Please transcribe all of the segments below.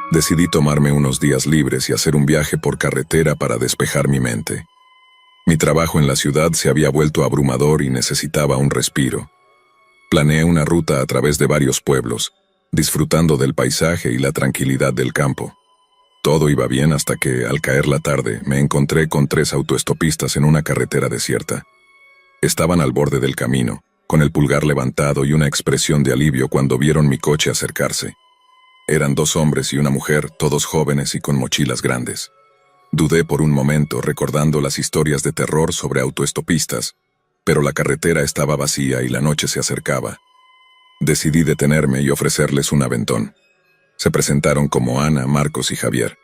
Decidí tomarme unos días libres y hacer un viaje por carretera para despejar mi mente. Mi trabajo en la ciudad se había vuelto abrumador y necesitaba un respiro. Planeé una ruta a través de varios pueblos, disfrutando del paisaje y la tranquilidad del campo. Todo iba bien hasta que, al caer la tarde, me encontré con 3 autoestopistas en una carretera desierta. Estaban al borde del camino, con el pulgar levantado y una expresión de alivio cuando vieron mi coche acercarse. Eran 2 hombres y una mujer, todos jóvenes y con mochilas grandes. Dudé por un momento recordando las historias de terror sobre autoestopistas, pero la carretera estaba vacía y la noche se acercaba. Decidí detenerme y ofrecerles un aventón. Se presentaron como Ana, Marcos y Javier.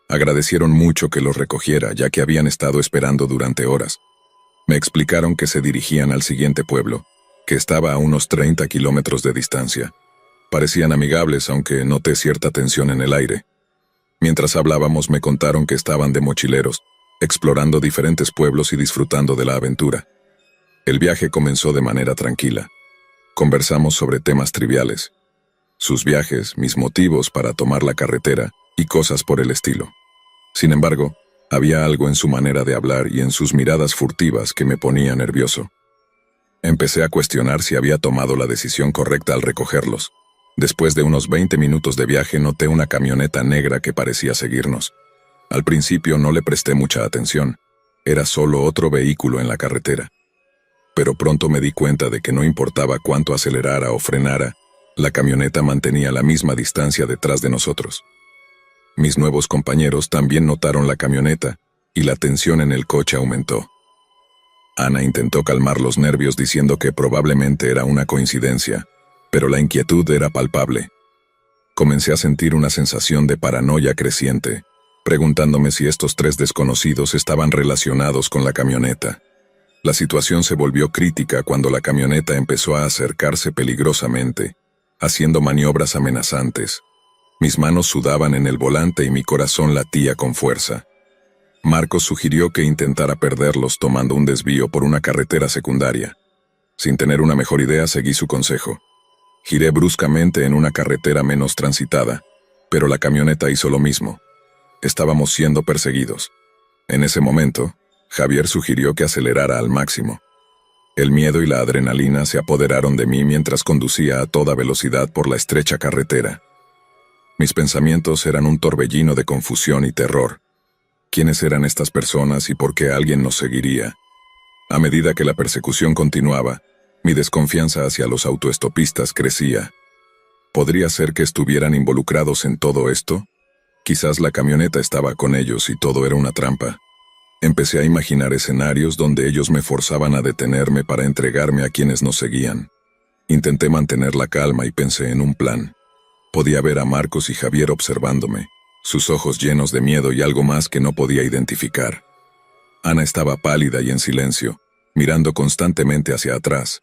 Agradecieron mucho que los recogiera, ya que habían estado esperando durante horas. Me explicaron que se dirigían al siguiente pueblo, que estaba a unos 30 kilómetros de distancia. Parecían amigables, aunque noté cierta tensión en el aire. Mientras hablábamos me contaron que estaban de mochileros, explorando diferentes pueblos y disfrutando de la aventura. El viaje comenzó de manera tranquila. Conversamos sobre temas triviales. Sus viajes, mis motivos para tomar la carretera y cosas por el estilo. Sin embargo, había algo en su manera de hablar y en sus miradas furtivas que me ponía nervioso. Empecé a cuestionar si había tomado la decisión correcta al recogerlos. Después de unos 20 minutos de viaje noté una camioneta negra que parecía seguirnos. Al principio no le presté mucha atención. Era solo otro vehículo en la carretera. Pero pronto me di cuenta de que no importaba cuánto acelerara o frenara, la camioneta mantenía la misma distancia detrás de nosotros. Mis nuevos compañeros también notaron la camioneta, y la tensión en el coche aumentó. Ana intentó calmar los nervios diciendo que probablemente era una coincidencia, pero la inquietud era palpable. Comencé a sentir una sensación de paranoia creciente, preguntándome si estos 3 desconocidos estaban relacionados con la camioneta. La situación se volvió crítica cuando la camioneta empezó a acercarse peligrosamente, haciendo maniobras amenazantes. Mis manos sudaban en el volante y mi corazón latía con fuerza. Marcos sugirió que intentara perderlos tomando un desvío por una carretera secundaria. Sin tener una mejor idea, seguí su consejo. Giré bruscamente en una carretera menos transitada, pero la camioneta hizo lo mismo. Estábamos siendo perseguidos. En ese momento, Javier sugirió que acelerara al máximo. El miedo y la adrenalina se apoderaron de mí mientras conducía a toda velocidad por la estrecha carretera. Mis pensamientos eran un torbellino de confusión y terror. ¿Quiénes eran estas personas y por qué alguien nos seguiría? A medida que la persecución continuaba, mi desconfianza hacia los autoestopistas crecía. ¿Podría ser que estuvieran involucrados en todo esto? Quizás la camioneta estaba con ellos y todo era una trampa. Empecé a imaginar escenarios donde ellos me forzaban a detenerme para entregarme a quienes nos seguían. Intenté mantener la calma y pensé en un plan. Podía ver a Marcos y Javier observándome, sus ojos llenos de miedo y algo más que no podía identificar. Ana estaba pálida y en silencio, mirando constantemente hacia atrás.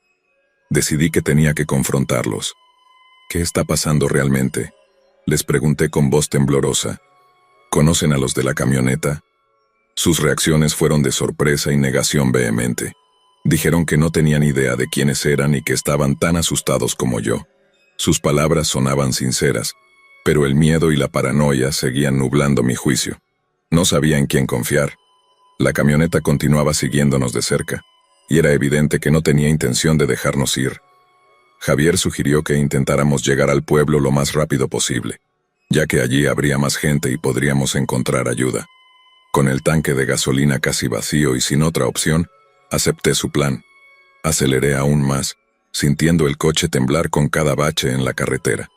Decidí que tenía que confrontarlos. ¿Qué está pasando realmente?, les pregunté con voz temblorosa. ¿Conocen a los de la camioneta? Sus reacciones fueron de sorpresa y negación vehemente. Dijeron que no tenían idea de quiénes eran y que estaban tan asustados como yo. Sus palabras sonaban sinceras, pero el miedo y la paranoia seguían nublando mi juicio. No sabía en quién confiar. La camioneta continuaba siguiéndonos de cerca, y era evidente que no tenía intención de dejarnos ir. Javier sugirió que intentáramos llegar al pueblo lo más rápido posible, ya que allí habría más gente y podríamos encontrar ayuda. Con el tanque de gasolina casi vacío y sin otra opción, acepté su plan. Aceleré aún más, sintiendo el coche temblar con cada bache en la carretera.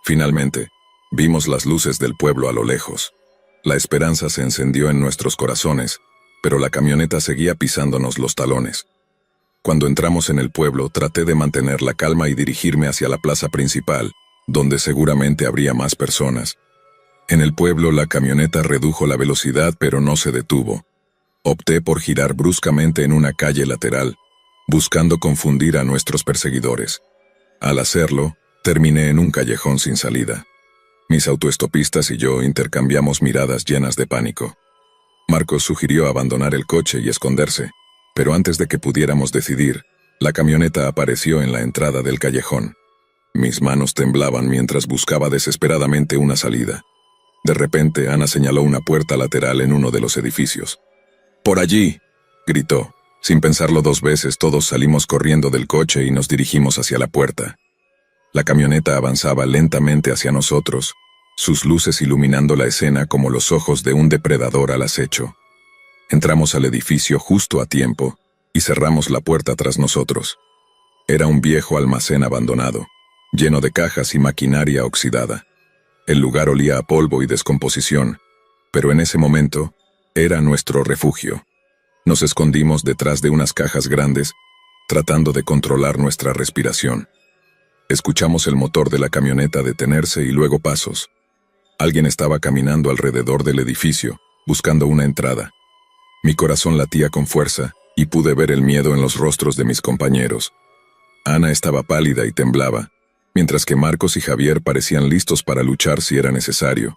Finalmente, vimos las luces del pueblo a lo lejos. La esperanza se encendió en nuestros corazones, pero la camioneta seguía pisándonos los talones. Cuando entramos en el pueblo, traté de mantener la calma y dirigirme hacia la plaza principal, donde seguramente habría más personas. En el pueblo, la camioneta redujo la velocidad, pero no se detuvo. Opté por girar bruscamente en una calle lateral, buscando confundir a nuestros perseguidores. Al hacerlo, terminé en un callejón sin salida. Mis autoestopistas y yo intercambiamos miradas llenas de pánico. Marcos sugirió abandonar el coche y esconderse, pero antes de que pudiéramos decidir, la camioneta apareció en la entrada del callejón. Mis manos temblaban mientras buscaba desesperadamente una salida. De repente, Ana señaló una puerta lateral en uno de los edificios. «¡Por allí!», gritó. Sin pensarlo dos veces, todos salimos corriendo del coche y nos dirigimos hacia la puerta. La camioneta avanzaba lentamente hacia nosotros, sus luces iluminando la escena como los ojos de un depredador al acecho. Entramos al edificio justo a tiempo y cerramos la puerta tras nosotros. Era un viejo almacén abandonado, lleno de cajas y maquinaria oxidada. El lugar olía a polvo y descomposición, pero en ese momento era nuestro refugio. Nos escondimos detrás de unas cajas grandes, tratando de controlar nuestra respiración. Escuchamos el motor de la camioneta detenerse y luego pasos. Alguien estaba caminando alrededor del edificio, buscando una entrada. Mi corazón latía con fuerza y pude ver el miedo en los rostros de mis compañeros. Ana estaba pálida y temblaba, mientras que Marcos y Javier parecían listos para luchar si era necesario.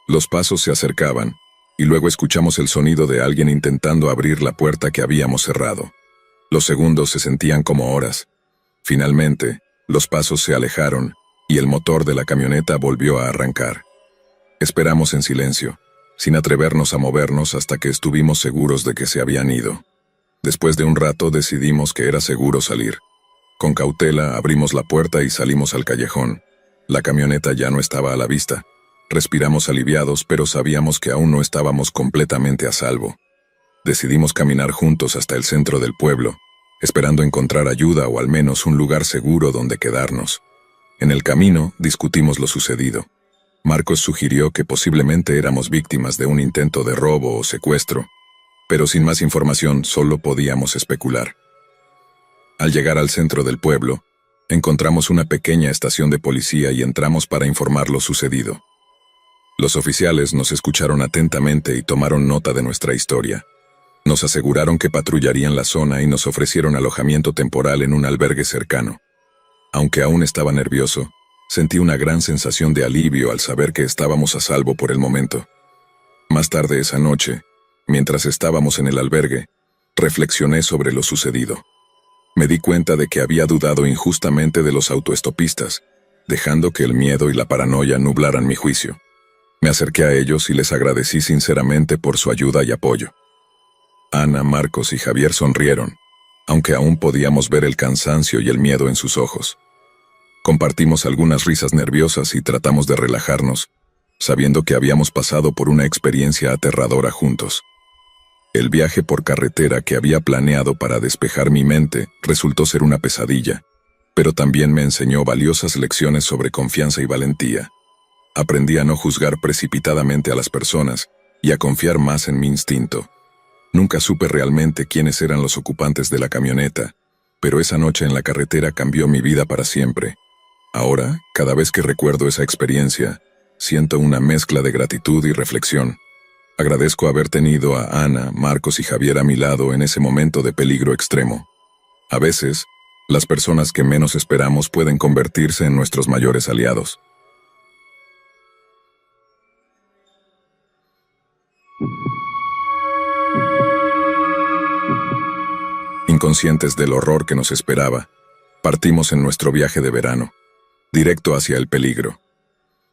Los pasos se acercaban, y luego escuchamos el sonido de alguien intentando abrir la puerta que habíamos cerrado. Los segundos se sentían como horas. Finalmente, los pasos se alejaron, y el motor de la camioneta volvió a arrancar. Esperamos en silencio, sin atrevernos a movernos hasta que estuvimos seguros de que se habían ido. Después de un rato decidimos que era seguro salir. Con cautela abrimos la puerta y salimos al callejón. La camioneta ya no estaba a la vista. Respiramos aliviados, pero sabíamos que aún no estábamos completamente a salvo. Decidimos caminar juntos hasta el centro del pueblo, esperando encontrar ayuda o al menos un lugar seguro donde quedarnos. En el camino discutimos lo sucedido. Marcos sugirió que posiblemente éramos víctimas de un intento de robo o secuestro, pero sin más información solo podíamos especular. Al llegar al centro del pueblo, encontramos una pequeña estación de policía y entramos para informar lo sucedido. Los oficiales nos escucharon atentamente y tomaron nota de nuestra historia. Nos aseguraron que patrullarían la zona y nos ofrecieron alojamiento temporal en un albergue cercano. Aunque aún estaba nervioso, sentí una gran sensación de alivio al saber que estábamos a salvo por el momento. Más tarde esa noche, mientras estábamos en el albergue, reflexioné sobre lo sucedido. Me di cuenta de que había dudado injustamente de los autoestopistas, dejando que el miedo y la paranoia nublaran mi juicio. Me acerqué a ellos y les agradecí sinceramente por su ayuda y apoyo. Ana, Marcos y Javier sonrieron, aunque aún podíamos ver el cansancio y el miedo en sus ojos. Compartimos algunas risas nerviosas y tratamos de relajarnos, sabiendo que habíamos pasado por una experiencia aterradora juntos. El viaje por carretera que había planeado para despejar mi mente resultó ser una pesadilla, pero también me enseñó valiosas lecciones sobre confianza y valentía. Aprendí a no juzgar precipitadamente a las personas y a confiar más en mi instinto. Nunca supe realmente quiénes eran los ocupantes de la camioneta, pero esa noche en la carretera cambió mi vida para siempre. Ahora, cada vez que recuerdo esa experiencia, siento una mezcla de gratitud y reflexión. Agradezco haber tenido a Ana, Marcos y Javier a mi lado en ese momento de peligro extremo. A veces, las personas que menos esperamos pueden convertirse en nuestros mayores aliados. Inconscientes del horror que nos esperaba, partimos en nuestro viaje de verano, directo hacia el peligro.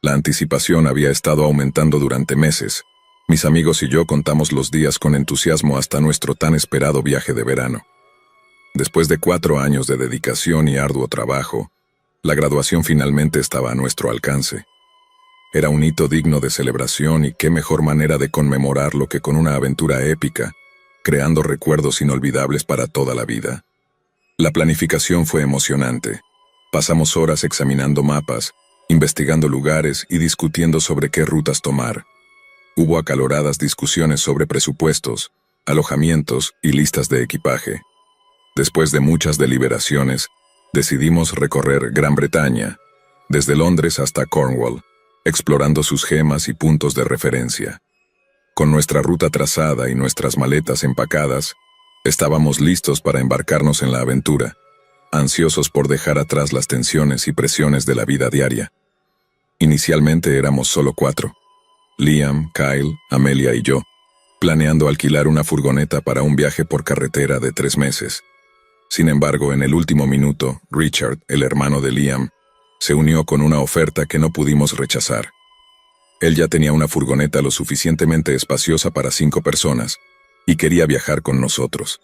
La anticipación había estado aumentando durante meses. Mis amigos y yo contamos los días con entusiasmo hasta nuestro tan esperado viaje de verano. Después de 4 años de dedicación y arduo trabajo, la graduación finalmente estaba a nuestro alcance. Era un hito digno de celebración y qué mejor manera de conmemorarlo que con una aventura épica, creando recuerdos inolvidables para toda la vida. La planificación fue emocionante. Pasamos horas examinando mapas, investigando lugares y discutiendo sobre qué rutas tomar. Hubo acaloradas discusiones sobre presupuestos, alojamientos y listas de equipaje. Después de muchas deliberaciones, decidimos recorrer Gran Bretaña, desde Londres hasta Cornwall, explorando sus gemas y puntos de referencia. Con nuestra ruta trazada y nuestras maletas empacadas, estábamos listos para embarcarnos en la aventura, ansiosos por dejar atrás las tensiones y presiones de la vida diaria. Inicialmente éramos solo 4. Liam, Kyle, Amelia y yo, planeando alquilar una furgoneta para un viaje por carretera de 3 meses. Sin embargo, en el último minuto, Richard, el hermano de Liam, se unió con una oferta que no pudimos rechazar. Él ya tenía una furgoneta lo suficientemente espaciosa para 5 personas, y quería viajar con nosotros.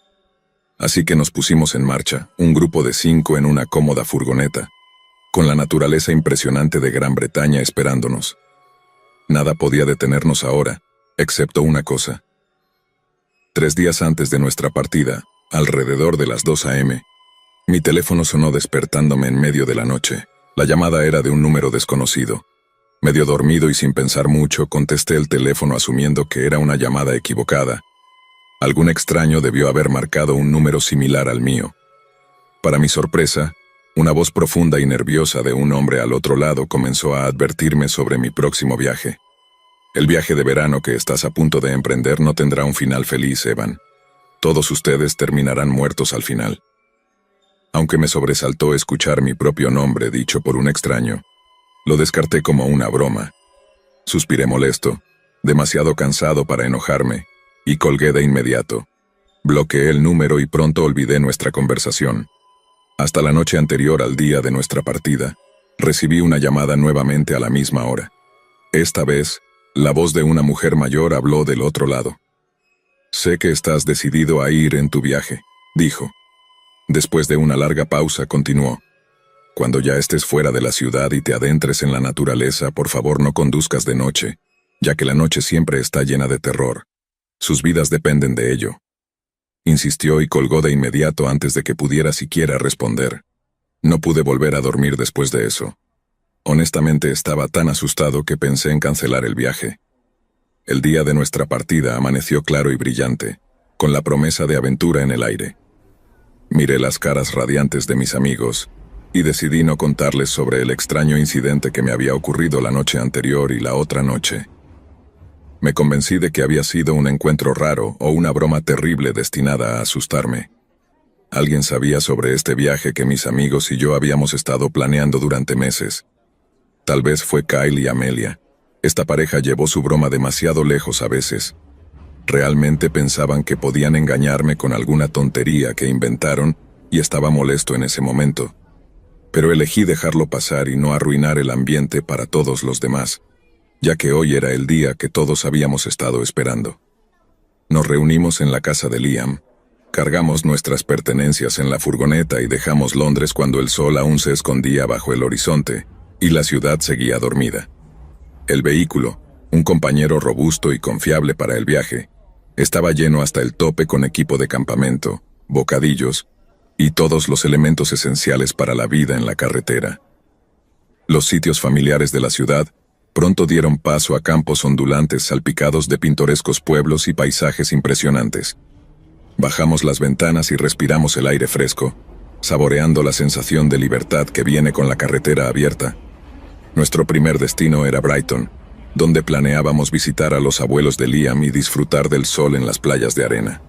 Así que nos pusimos en marcha, un grupo de 5 en una cómoda furgoneta, con la naturaleza impresionante de Gran Bretaña esperándonos. Nada podía detenernos ahora, excepto una cosa. 3 días antes de nuestra partida, alrededor de las 2 a.m., mi teléfono sonó despertándome en medio de la noche. La llamada era de un número desconocido. Medio dormido y sin pensar mucho, contesté el teléfono asumiendo que era una llamada equivocada. Algún extraño debió haber marcado un número similar al mío. Para mi sorpresa, una voz profunda y nerviosa de un hombre al otro lado comenzó a advertirme sobre mi próximo viaje. El viaje de verano que estás a punto de emprender no tendrá un final feliz, Evan. Todos ustedes terminarán muertos al final. Aunque me sobresaltó escuchar mi propio nombre dicho por un extraño, lo descarté como una broma. Suspiré molesto, demasiado cansado para enojarme, y colgué de inmediato. Bloqueé el número y pronto olvidé nuestra conversación. Hasta la noche anterior al día de nuestra partida, recibí una llamada nuevamente a la misma hora. Esta vez, la voz de una mujer mayor habló del otro lado. «Sé que estás decidido a ir en tu viaje», dijo. Después de una larga pausa, continuó. «Cuando ya estés fuera de la ciudad y te adentres en la naturaleza, por favor no conduzcas de noche, ya que la noche siempre está llena de terror. Sus vidas dependen de ello». Insistió y colgó de inmediato antes de que pudiera siquiera responder. No pude volver a dormir después de eso. Honestamente estaba tan asustado que pensé en cancelar el viaje. El día de nuestra partida amaneció claro y brillante, con la promesa de aventura en el aire. Miré las caras radiantes de mis amigos, y decidí no contarles sobre el extraño incidente que me había ocurrido la noche anterior y la otra noche. Me convencí de que había sido un encuentro raro o una broma terrible destinada a asustarme. Alguien sabía sobre este viaje que mis amigos y yo habíamos estado planeando durante meses. Tal vez fue Kyle y Amelia. Esta pareja llevó su broma demasiado lejos a veces. Realmente pensaban que podían engañarme con alguna tontería que inventaron y estaba molesto en ese momento. Pero elegí dejarlo pasar y no arruinar el ambiente para todos los demás, ya que hoy era el día que todos habíamos estado esperando. Nos reunimos en la casa de Liam, cargamos nuestras pertenencias en la furgoneta y dejamos Londres cuando el sol aún se escondía bajo el horizonte y la ciudad seguía dormida. El vehículo, un compañero robusto y confiable para el viaje, estaba lleno hasta el tope con equipo de campamento, bocadillos y todos los elementos esenciales para la vida en la carretera. Los sitios familiares de la ciudad pronto dieron paso a campos ondulantes salpicados de pintorescos pueblos y paisajes impresionantes. Bajamos las ventanas y respiramos el aire fresco, saboreando la sensación de libertad que viene con la carretera abierta. Nuestro primer destino era Brighton, donde planeábamos visitar a los abuelos de Liam y disfrutar del sol en las playas de arena.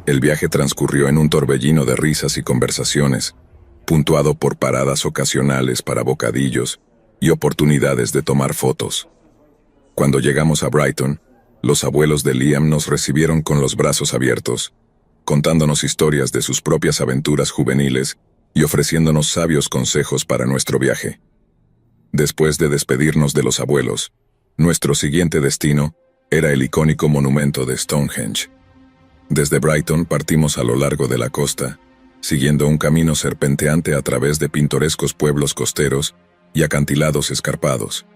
El viaje transcurrió en un torbellino de risas y conversaciones, puntuado por paradas ocasionales para bocadillos y oportunidades de tomar fotos. Cuando llegamos a Brighton, los abuelos de Liam nos recibieron con los brazos abiertos, contándonos historias de sus propias aventuras juveniles y ofreciéndonos sabios consejos para nuestro viaje. Después de despedirnos de los abuelos, nuestro siguiente destino era el icónico monumento de Stonehenge. Desde Brighton partimos a lo largo de la costa, siguiendo un camino serpenteante a través de pintorescos pueblos costeros y acantilados escarpados.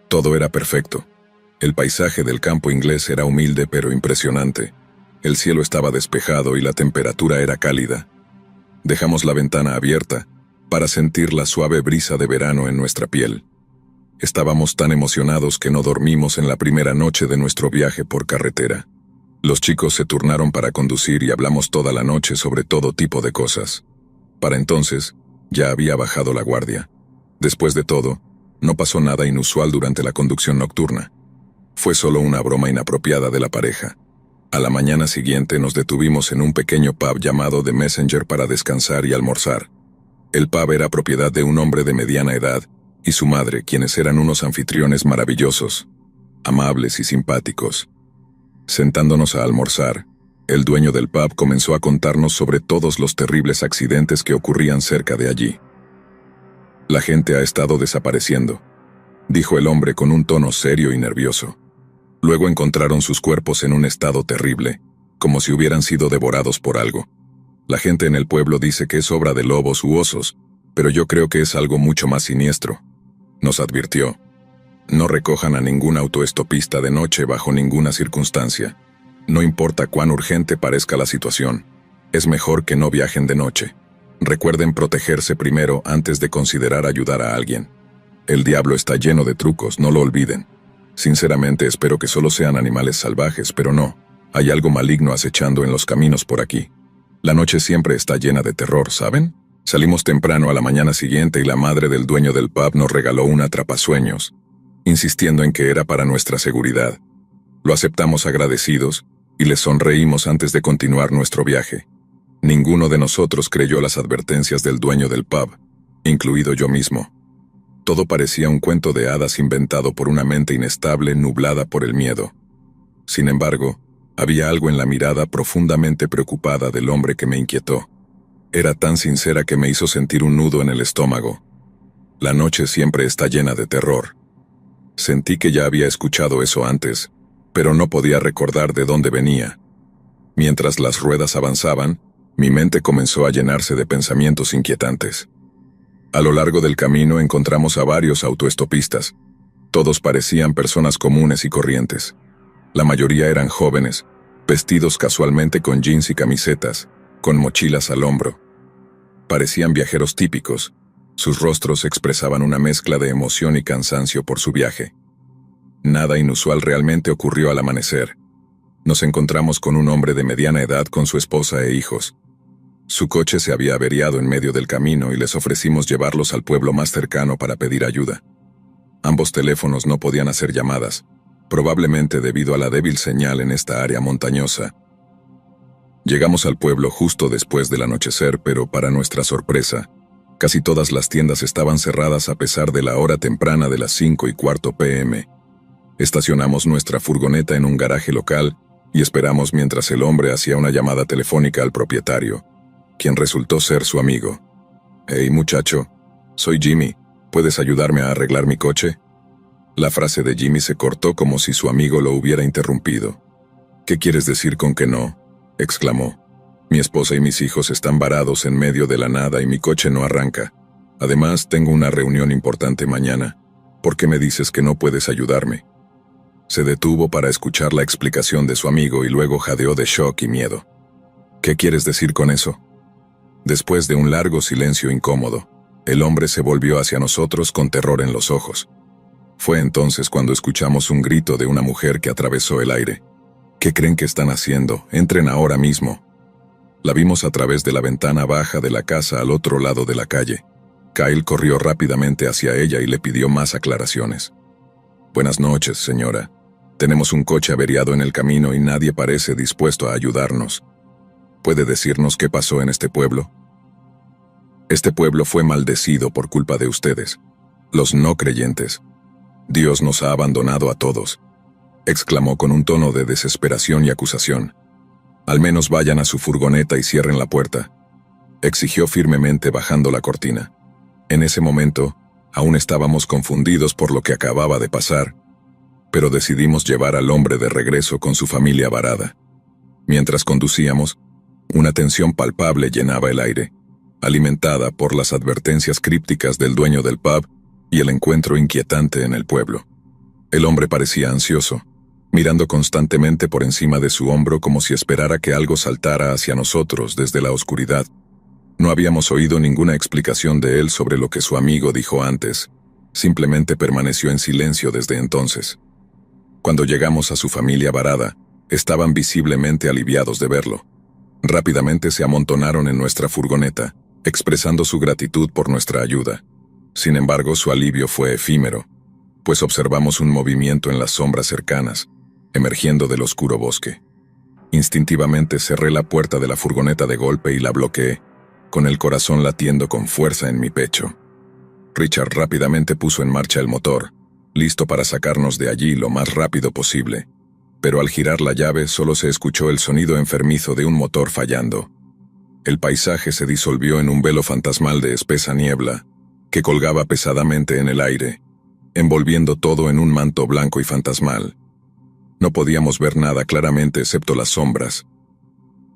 Todo era perfecto. El paisaje del campo inglés era humilde pero impresionante. El cielo estaba despejado y la temperatura era cálida. Dejamos la ventana abierta para sentir la suave brisa de verano en nuestra piel. Estábamos tan emocionados que no dormimos en la primera noche de nuestro viaje por carretera. Los chicos se turnaron para conducir y hablamos toda la noche sobre todo tipo de cosas. Para entonces, ya había bajado la guardia. Después de todo, no pasó nada inusual durante la conducción nocturna. Fue solo una broma inapropiada de la pareja. A la mañana siguiente nos detuvimos en un pequeño pub llamado The Messenger para descansar y almorzar. El pub era propiedad de un hombre de mediana edad y su madre, quienes eran unos anfitriones maravillosos, amables y simpáticos. Sentándonos a almorzar, el dueño del pub comenzó a contarnos sobre todos los terribles accidentes que ocurrían cerca de allí. La gente ha estado desapareciendo, dijo el hombre con un tono serio y nervioso. Luego encontraron sus cuerpos en un estado terrible, como si hubieran sido devorados por algo. La gente en el pueblo dice que es obra de lobos u osos, pero yo creo que es algo mucho más siniestro. Nos advirtió. No recojan a ningún autoestopista de noche bajo ninguna circunstancia. No importa cuán urgente parezca la situación, es mejor que no viajen de noche. Recuerden protegerse primero antes de considerar ayudar a alguien. El diablo está lleno de trucos, no lo olviden. Sinceramente espero que solo sean animales salvajes, pero no. Hay algo maligno acechando en los caminos por aquí. La noche siempre está llena de terror, ¿saben? Salimos temprano a la mañana siguiente y la madre del dueño del pub nos regaló un atrapasueños, insistiendo en que era para nuestra seguridad. Lo aceptamos agradecidos y les sonreímos antes de continuar nuestro viaje. Ninguno de nosotros creyó las advertencias del dueño del pub, incluido yo mismo. Todo parecía un cuento de hadas inventado por una mente inestable nublada por el miedo. Sin embargo, había algo en la mirada profundamente preocupada del hombre que me inquietó. Era tan sincera que me hizo sentir un nudo en el estómago. La noche siempre está llena de terror. Sentí que ya había escuchado eso antes, pero no podía recordar de dónde venía. Mientras las ruedas avanzaban, mi mente comenzó a llenarse de pensamientos inquietantes. A lo largo del camino encontramos a varios autoestopistas. Todos parecían personas comunes y corrientes. La mayoría eran jóvenes, vestidos casualmente con jeans y camisetas, con mochilas al hombro. Parecían viajeros típicos. Sus rostros expresaban una mezcla de emoción y cansancio por su viaje. Nada inusual realmente ocurrió al amanecer. Nos encontramos con un hombre de mediana edad con su esposa e hijos. Su coche se había averiado en medio del camino y les ofrecimos llevarlos al pueblo más cercano para pedir ayuda. Ambos teléfonos no podían hacer llamadas, probablemente debido a la débil señal en esta área montañosa. Llegamos al pueblo justo después del anochecer, pero para nuestra sorpresa, casi todas las tiendas estaban cerradas a pesar de la hora temprana de las 5:15 p.m. Estacionamos nuestra furgoneta en un garaje local y esperamos mientras el hombre hacía una llamada telefónica al propietario, quien resultó ser su amigo. «Hey, muchacho, soy Jimmy. ¿Puedes ayudarme a arreglar mi coche?» La frase de Jimmy se cortó como si su amigo lo hubiera interrumpido. «¿Qué quieres decir con que no?», exclamó. «Mi esposa y mis hijos están varados en medio de la nada y mi coche no arranca. Además, tengo una reunión importante mañana. ¿Por qué me dices que no puedes ayudarme?». Se detuvo para escuchar la explicación de su amigo y luego jadeó de shock y miedo. «¿Qué quieres decir con eso?». Después de un largo silencio incómodo, el hombre se volvió hacia nosotros con terror en los ojos. Fue entonces cuando escuchamos un grito de una mujer que atravesó el aire. «¿Qué creen que están haciendo? Entren ahora mismo». La vimos a través de la ventana baja de la casa al otro lado de la calle. Kyle corrió rápidamente hacia ella y le pidió más aclaraciones. «Buenas noches, señora. Tenemos un coche averiado en el camino y nadie parece dispuesto a ayudarnos. ¿Puede decirnos qué pasó en este pueblo?». «Este pueblo fue maldecido por culpa de ustedes, los no creyentes. Dios nos ha abandonado a todos», exclamó con un tono de desesperación y acusación. «Al menos vayan a su furgoneta y cierren la puerta», exigió firmemente bajando la cortina. En ese momento, aún estábamos confundidos por lo que acababa de pasar, pero decidimos llevar al hombre de regreso con su familia varada. Mientras conducíamos, una tensión palpable llenaba el aire, alimentada por las advertencias crípticas del dueño del pub y el encuentro inquietante en el pueblo. El hombre parecía ansioso, mirando constantemente por encima de su hombro como si esperara que algo saltara hacia nosotros desde la oscuridad. No habíamos oído ninguna explicación de él sobre lo que su amigo dijo antes, simplemente permaneció en silencio desde entonces. Cuando llegamos a su familia varada, estaban visiblemente aliviados de verlo. Rápidamente se amontonaron en nuestra furgoneta, expresando su gratitud por nuestra ayuda. Sin embargo, su alivio fue efímero, pues observamos un movimiento en las sombras cercanas, emergiendo del oscuro bosque. Instintivamente cerré la puerta de la furgoneta de golpe y la bloqueé, con el corazón latiendo con fuerza en mi pecho. Richard rápidamente puso en marcha el motor, listo para sacarnos de allí lo más rápido posible, pero al girar la llave solo se escuchó el sonido enfermizo de un motor fallando. El paisaje se disolvió en un velo fantasmal de espesa niebla, que colgaba pesadamente en el aire, envolviendo todo en un manto blanco y fantasmal. No podíamos ver nada claramente excepto las sombras.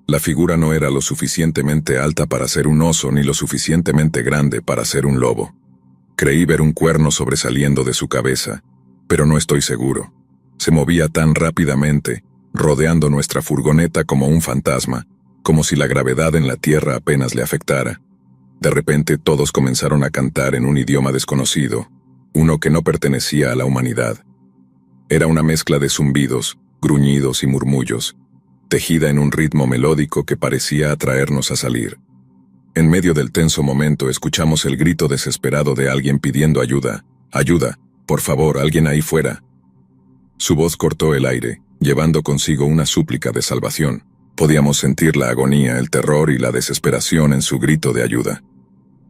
La figura no era lo suficientemente alta para ser un oso ni lo suficientemente grande para ser un lobo. Creí ver un cuerno sobresaliendo de su cabeza, pero no estoy seguro. Se movía tan rápidamente, rodeando nuestra furgoneta como un fantasma, como si la gravedad en la tierra apenas le afectara. De repente todos comenzaron a cantar en un idioma desconocido, uno que no pertenecía a la humanidad. Era una mezcla de zumbidos, gruñidos y murmullos, tejida en un ritmo melódico que parecía atraernos a salir. En medio del tenso momento escuchamos el grito desesperado de alguien pidiendo ayuda. «Ayuda, por favor, alguien ahí fuera». Su voz cortó el aire, llevando consigo una súplica de salvación. Podíamos sentir la agonía, el terror y la desesperación en su grito de ayuda.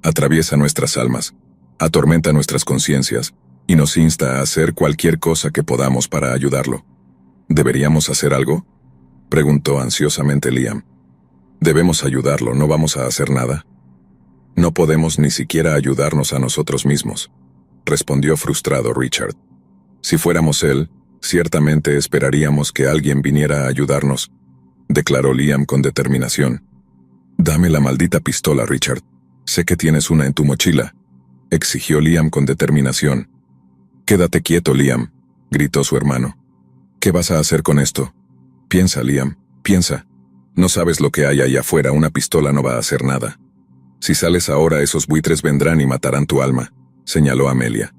Atraviesa nuestras almas, atormenta nuestras conciencias y nos insta a hacer cualquier cosa que podamos para ayudarlo. ¿Deberíamos hacer algo?, preguntó ansiosamente Liam. Debemos ayudarlo, ¿no vamos a hacer nada? No podemos ni siquiera ayudarnos a nosotros mismos, respondió frustrado Richard. Si fuéramos él, ciertamente esperaríamos que alguien viniera a ayudarnos, declaró Liam con determinación. Dame la maldita pistola, Richard. Sé que tienes una en tu mochila, exigió Liam con determinación. Quédate quieto, Liam, gritó su hermano. ¿Qué vas a hacer con esto? Piensa, Liam, piensa. No sabes lo que hay allá afuera, una pistola no va a hacer nada. Si sales ahora, esos buitres vendrán y matarán tu alma, señaló Amelia.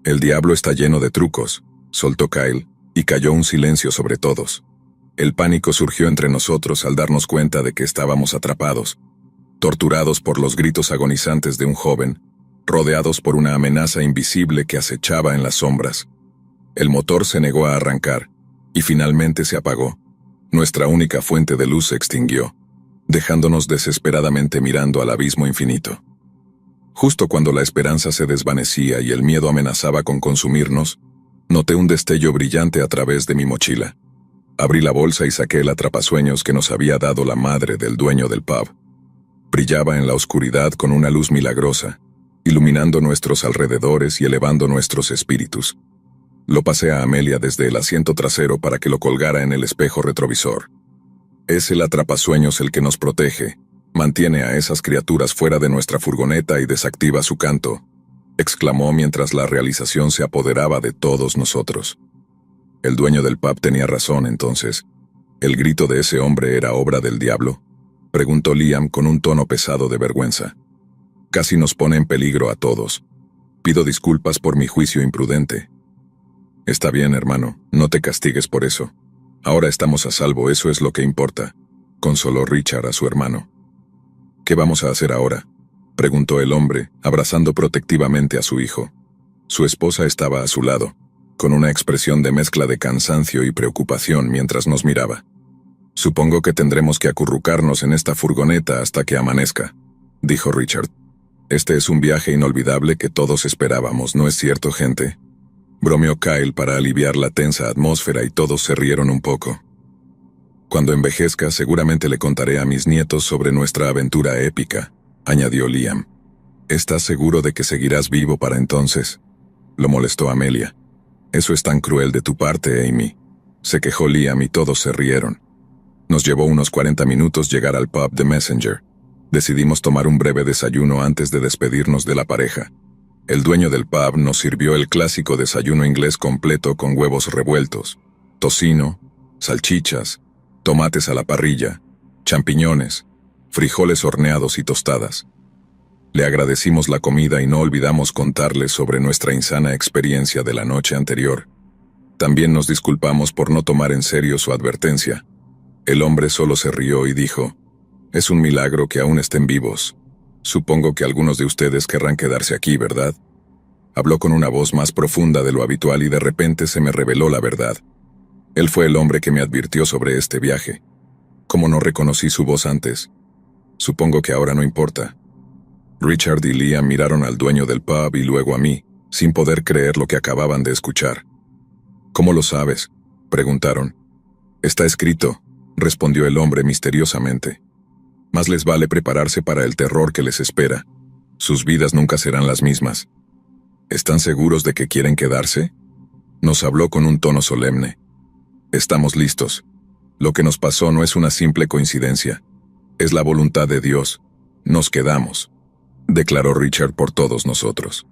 El diablo está lleno de trucos, soltó Kyle, y cayó un silencio sobre todos. El pánico surgió entre nosotros al darnos cuenta de que estábamos atrapados, torturados por los gritos agonizantes de un joven, rodeados por una amenaza invisible que acechaba en las sombras. El motor se negó a arrancar, y finalmente se apagó. Nuestra única fuente de luz se extinguió, dejándonos desesperadamente mirando al abismo infinito. Justo cuando la esperanza se desvanecía y el miedo amenazaba con consumirnos, noté un destello brillante a través de mi mochila. Abrí la bolsa y saqué el atrapasueños que nos había dado la madre del dueño del pub. Brillaba en la oscuridad con una luz milagrosa, iluminando nuestros alrededores y elevando nuestros espíritus. Lo pasé a Amelia desde el asiento trasero para que lo colgara en el espejo retrovisor. Es el atrapasueños el que nos protege, mantiene a esas criaturas fuera de nuestra furgoneta y desactiva su canto, exclamó mientras la realización se apoderaba de todos nosotros. El dueño del pub tenía razón entonces. ¿El grito de ese hombre era obra del diablo?, preguntó Liam con un tono pesado de vergüenza. Casi nos pone en peligro a todos. Pido disculpas por mi juicio imprudente. Está bien, hermano, no te castigues por eso. Ahora estamos a salvo, eso es lo que importa, consoló Richard a su hermano. ¿Qué vamos a hacer ahora?, preguntó el hombre, abrazando protectivamente a su hijo. Su esposa estaba a su lado, con una expresión de mezcla de cansancio y preocupación mientras nos miraba. Supongo que tendremos que acurrucarnos en esta furgoneta hasta que amanezca, dijo Richard. Este es un viaje inolvidable que todos esperábamos, ¿no es cierto, gente? Bromeó Kyle para aliviar la tensa atmósfera y todos se rieron un poco. Cuando envejezca, seguramente le contaré a mis nietos sobre nuestra aventura épica, añadió Liam. ¿Estás seguro de que seguirás vivo para entonces?, lo molestó Amelia. Eso es tan cruel de tu parte, Amy, se quejó Liam y todos se rieron. Nos llevó unos 40 minutos llegar al pub de Messenger. Decidimos tomar un breve desayuno antes de despedirnos de la pareja. El dueño del pub nos sirvió el clásico desayuno inglés completo con huevos revueltos, tocino, salchichas, tomates a la parrilla, champiñones, frijoles horneados y tostadas. Le agradecimos la comida y no olvidamos contarle sobre nuestra insana experiencia de la noche anterior. También nos disculpamos por no tomar en serio su advertencia. El hombre solo se rió y dijo: «Es un milagro que aún estén vivos. Supongo que algunos de ustedes querrán quedarse aquí, ¿verdad?». Habló con una voz más profunda de lo habitual y de repente se me reveló la verdad. Él fue el hombre que me advirtió sobre este viaje. ¿Cómo no reconocí su voz antes? Supongo que ahora no importa. Richard y Liam miraron al dueño del pub y luego a mí, sin poder creer lo que acababan de escuchar. «¿Cómo lo sabes?», preguntaron. «Está escrito», respondió el hombre misteriosamente. «Más les vale prepararse para el terror que les espera. Sus vidas nunca serán las mismas. ¿Están seguros de que quieren quedarse? Nos habló con un tono solemne. Estamos listos. Lo que nos pasó no es una simple coincidencia. Es la voluntad de Dios. Nos quedamos, declaró Richard por todos nosotros.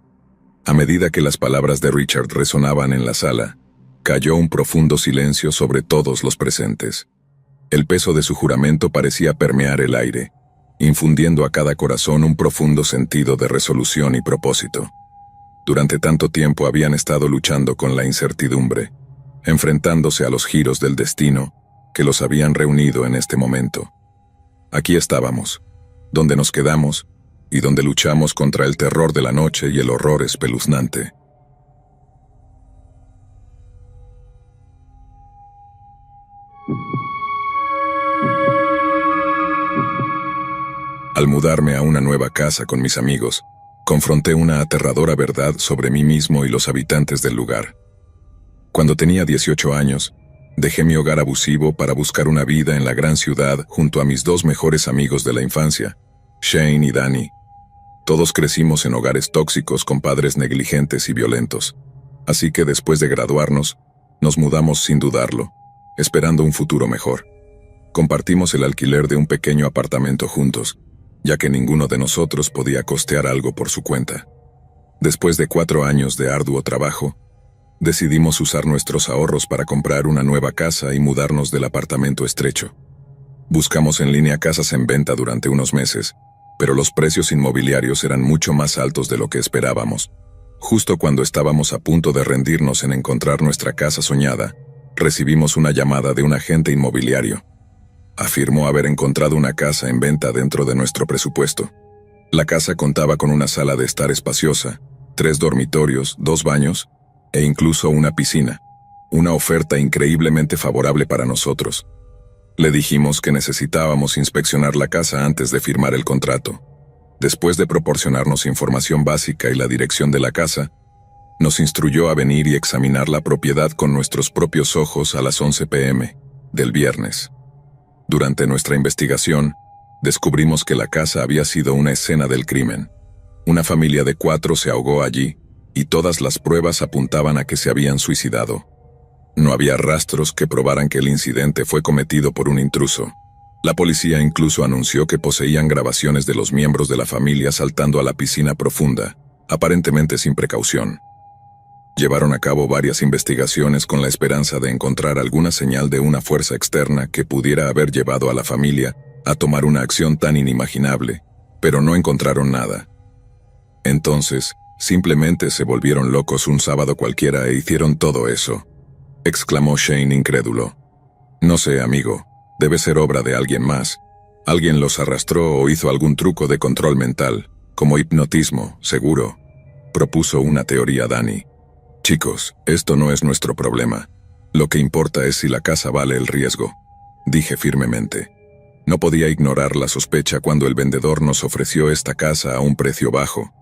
A medida que las palabras de Richard resonaban en la sala, cayó un profundo silencio sobre todos los presentes. El peso de su juramento parecía permear el aire, infundiendo a cada corazón un profundo sentido de resolución y propósito. Durante tanto tiempo habían estado luchando con la incertidumbre, enfrentándose a los giros del destino que los habían reunido en este momento. Aquí estábamos, donde nos quedamos y donde luchamos contra el terror de la noche y el horror espeluznante. Al mudarme a una nueva casa con mis amigos, confronté una aterradora verdad sobre mí mismo y los habitantes del lugar. Cuando tenía 18 años, dejé mi hogar abusivo para buscar una vida en la gran ciudad junto a mis dos mejores amigos de la infancia, Shane y Danny. Todos crecimos en hogares tóxicos con padres negligentes y violentos, así que después de graduarnos, nos mudamos sin dudarlo, esperando un futuro mejor. Compartimos el alquiler de un pequeño apartamento juntos, ya que ninguno de nosotros podía costear algo por su cuenta. Después de 4 años de arduo trabajo, decidimos usar nuestros ahorros para comprar una nueva casa y mudarnos del apartamento estrecho. Buscamos en línea casas en venta durante unos meses, pero los precios inmobiliarios eran mucho más altos de lo que esperábamos. Justo cuando estábamos a punto de rendirnos en encontrar nuestra casa soñada, recibimos una llamada de un agente inmobiliario. Afirmó haber encontrado una casa en venta dentro de nuestro presupuesto. La casa contaba con una sala de estar espaciosa, 3 dormitorios, 2 baños e incluso una piscina. Una oferta increíblemente favorable para nosotros. Le dijimos que necesitábamos inspeccionar la casa antes de firmar el contrato. Después de proporcionarnos información básica y la dirección de la casa, nos instruyó a venir y examinar la propiedad con nuestros propios ojos a las 11 p.m. del viernes. Durante nuestra investigación, descubrimos que la casa había sido una escena del crimen. Una familia de 4 se ahogó allí, y todas las pruebas apuntaban a que se habían suicidado. No había rastros que probaran que el incidente fue cometido por un intruso. La policía incluso anunció que poseían grabaciones de los miembros de la familia saltando a la piscina profunda, aparentemente sin precaución. Llevaron a cabo varias investigaciones con la esperanza de encontrar alguna señal de una fuerza externa que pudiera haber llevado a la familia a tomar una acción tan inimaginable, pero no encontraron nada. Entonces, simplemente se volvieron locos un sábado cualquiera e hicieron todo eso, exclamó Shane incrédulo. No sé, amigo, debe ser obra de alguien más. Alguien los arrastró o hizo algún truco de control mental, como hipnotismo, seguro, propuso una teoría Danny. Chicos, esto no es nuestro problema. Lo que importa es si la casa vale el riesgo, dije firmemente. No podía ignorar la sospecha cuando el vendedor nos ofreció esta casa a un precio bajo.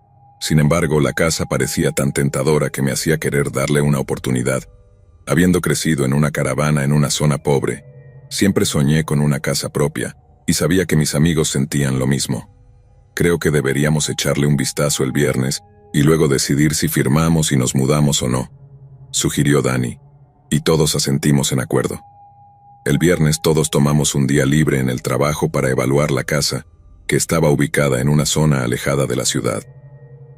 Sin embargo, la casa parecía tan tentadora que me hacía querer darle una oportunidad. Habiendo crecido en una caravana en una zona pobre, siempre soñé con una casa propia, y sabía que mis amigos sentían lo mismo. Creo que deberíamos echarle un vistazo el viernes, y luego decidir si firmamos y nos mudamos o no, sugirió Danny, y todos asentimos en acuerdo. El viernes todos tomamos un día libre en el trabajo para evaluar la casa, que estaba ubicada en una zona alejada de la ciudad.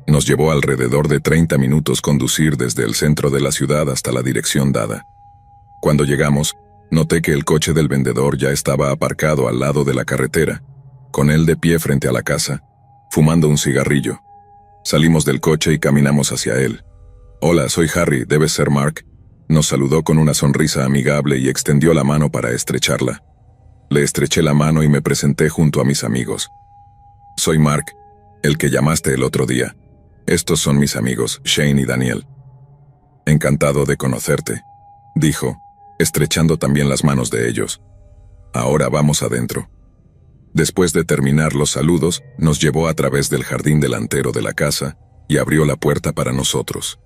Nos llevó alrededor de 30 minutos conducir desde el centro de la ciudad hasta la dirección dada. Cuando llegamos, noté que el coche del vendedor ya estaba aparcado al lado de la carretera, con él de pie frente a la casa, fumando un cigarrillo. Salimos del coche y caminamos hacia él. «Hola, soy Harry, debes ser Mark». Nos saludó con una sonrisa amigable y extendió la mano para estrecharla. Le estreché la mano y me presenté junto a mis amigos. «Soy Mark, el que llamaste el otro día. Estos son mis amigos, Shane y Daniel». «Encantado de conocerte», dijo, estrechando también las manos de ellos. «Ahora vamos adentro». Después de terminar los saludos, nos llevó a través del jardín delantero de la casa y abrió la puerta para nosotros.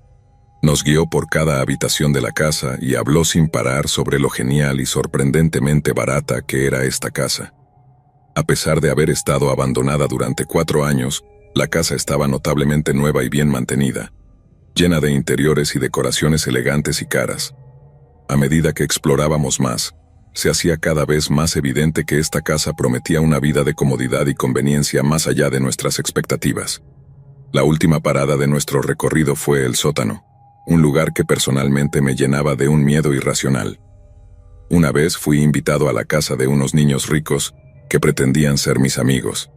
Nos guió por cada habitación de la casa y habló sin parar sobre lo genial y sorprendentemente barata que era esta casa. A pesar de haber estado abandonada durante 4 años, La casa estaba notablemente nueva y bien mantenida, llena de interiores y decoraciones elegantes y caras. A medida que explorábamos más, se hacía cada vez más evidente que esta casa prometía una vida de comodidad y conveniencia más allá de nuestras expectativas. La última parada de nuestro recorrido fue el sótano, un lugar que personalmente me llenaba de un miedo irracional. Una vez fui invitado a la casa de unos niños ricos que pretendían ser mis amigos.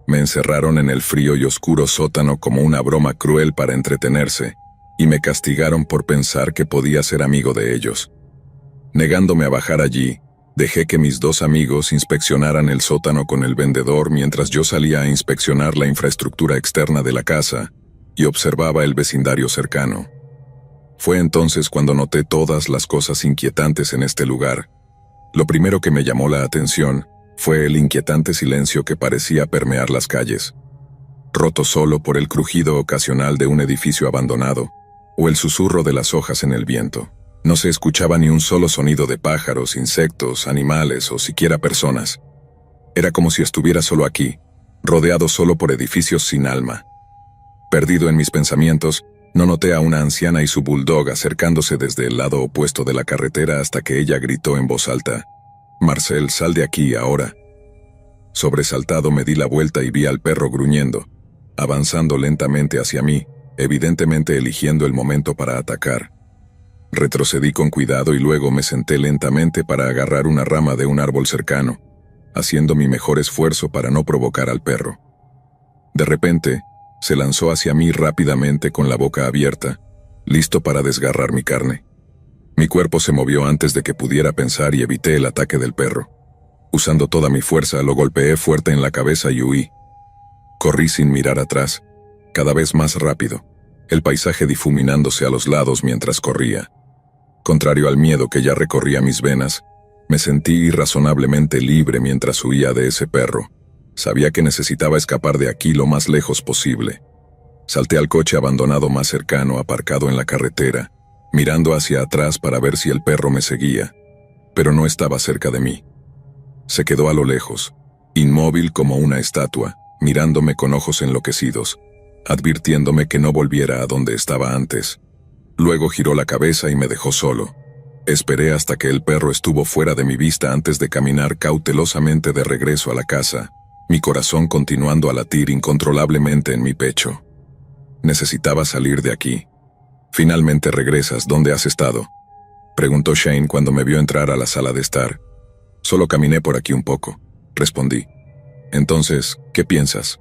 Me encerraron en el frío y oscuro sótano como una broma cruel para entretenerse, y me castigaron por pensar que podía ser amigo de ellos. Negándome a bajar allí, dejé que mis dos amigos inspeccionaran el sótano con el vendedor mientras yo salía a inspeccionar la infraestructura externa de la casa y observaba el vecindario cercano. Fue entonces cuando noté todas las cosas inquietantes en este lugar. Lo primero que me llamó la atención fue el inquietante silencio que parecía permear las calles, roto solo por el crujido ocasional de un edificio abandonado o el susurro de las hojas en el viento. No se escuchaba ni un solo sonido de pájaros, insectos, animales o siquiera personas. Era como si estuviera solo aquí, rodeado solo por edificios sin alma. Perdido en mis pensamientos, no noté a una anciana y su bulldog acercándose desde el lado opuesto de la carretera hasta que ella gritó en voz alta: «Marcel, sal de aquí ahora». Sobresaltado me di la vuelta y vi al perro gruñendo, avanzando lentamente hacia mí, evidentemente eligiendo el momento para atacar. Retrocedí con cuidado y luego me senté lentamente para agarrar una rama de un árbol cercano, haciendo mi mejor esfuerzo para no provocar al perro. De repente, se lanzó hacia mí rápidamente con la boca abierta, listo para desgarrar mi carne. Mi cuerpo se movió antes de que pudiera pensar y evité el ataque del perro. Usando toda mi fuerza, lo golpeé fuerte en la cabeza y huí. Corrí sin mirar atrás, cada vez más rápido, el paisaje difuminándose a los lados mientras corría. Contrario al miedo que ya recorría mis venas, me sentí irrazonablemente libre mientras huía de ese perro. Sabía que necesitaba escapar de aquí lo más lejos posible. Salté al coche abandonado más cercano, aparcado en la carretera, mirando hacia atrás para ver si el perro me seguía, pero no estaba cerca de mí. Se quedó a lo lejos, inmóvil como una estatua, mirándome con ojos enloquecidos, advirtiéndome que no volviera a donde estaba antes. Luego giró la cabeza y me dejó solo. Esperé hasta que el perro estuvo fuera de mi vista antes de caminar cautelosamente de regreso a la casa, mi corazón continuando a latir incontrolablemente en mi pecho. Necesitaba salir de aquí. «¿Finalmente regresas? ¿Dónde has estado?», preguntó Shane cuando me vio entrar a la sala de estar. «Solo caminé por aquí un poco», respondí. «Entonces, ¿qué piensas?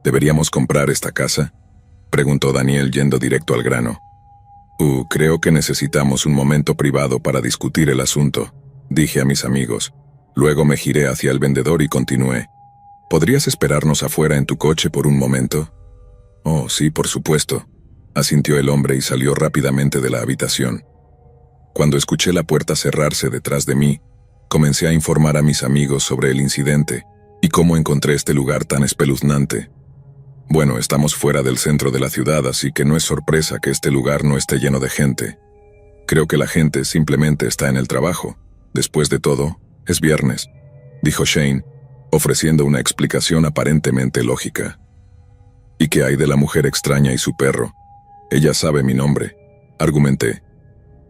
¿Deberíamos comprar esta casa?», preguntó Daniel yendo directo al grano. Creo que necesitamos un momento privado para discutir el asunto», dije a mis amigos. Luego me giré hacia el vendedor y continué. «¿Podrías esperarnos afuera en tu coche por un momento?». «Oh, sí, por supuesto», asintió el hombre y salió rápidamente de la habitación. Cuando escuché la puerta cerrarse detrás de mí, comencé a informar a mis amigos sobre el incidente y cómo encontré este lugar tan espeluznante. «Bueno, estamos fuera del centro de la ciudad, así que no es sorpresa que este lugar no esté lleno de gente. Creo que la gente simplemente está en el trabajo. Después de todo, es viernes», dijo Shane, ofreciendo una explicación aparentemente lógica. «¿Y qué hay de la mujer extraña y su perro? Ella sabe mi nombre», argumenté.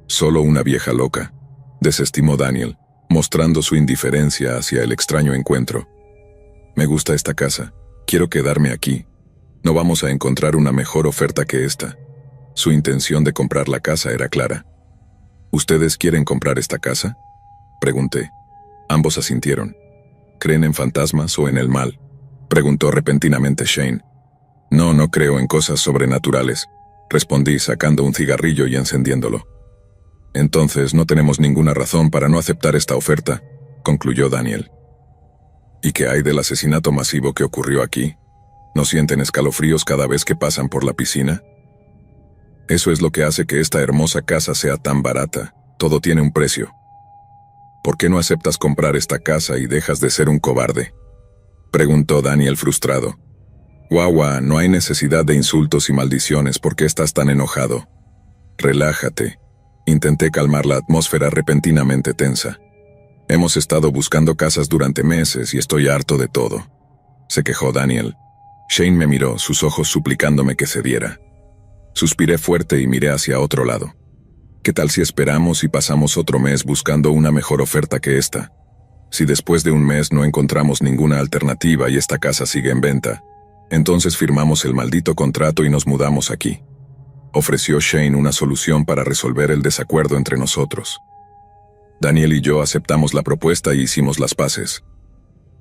«Solo una vieja loca», desestimó Daniel, mostrando su indiferencia hacia el extraño encuentro. «Me gusta esta casa. Quiero quedarme aquí. No vamos a encontrar una mejor oferta que esta». Su intención de comprar la casa era clara. «¿Ustedes quieren comprar esta casa?», pregunté. Ambos asintieron. «¿Creen en fantasmas o en el mal?», preguntó repentinamente Shane. No creo en cosas sobrenaturales», respondí sacando un cigarrillo y encendiéndolo. «Entonces no tenemos ninguna razón para no aceptar esta oferta», concluyó Daniel. «¿Y qué hay del asesinato masivo que ocurrió aquí? ¿No sienten escalofríos cada vez que pasan por la piscina? Eso es lo que hace que esta hermosa casa sea tan barata. Todo tiene un precio. ¿Por qué no aceptas comprar esta casa y dejas de ser un cobarde?», preguntó Daniel frustrado. «Guau, no hay necesidad de insultos y maldiciones. ¿Por qué estás tan enojado? Relájate». Intenté calmar la atmósfera repentinamente tensa. «Hemos estado buscando casas durante meses y estoy harto de todo», se quejó Daniel. Shane me miró, sus ojos suplicándome que cediera. Suspiré fuerte y miré hacia otro lado. ¿Qué tal si esperamos y pasamos otro mes buscando una mejor oferta que esta? Si después de un mes no encontramos ninguna alternativa y esta casa sigue en venta, entonces firmamos el maldito contrato y nos mudamos aquí. Ofreció Shane una solución para resolver el desacuerdo entre nosotros. Daniel y yo aceptamos la propuesta y hicimos las paces.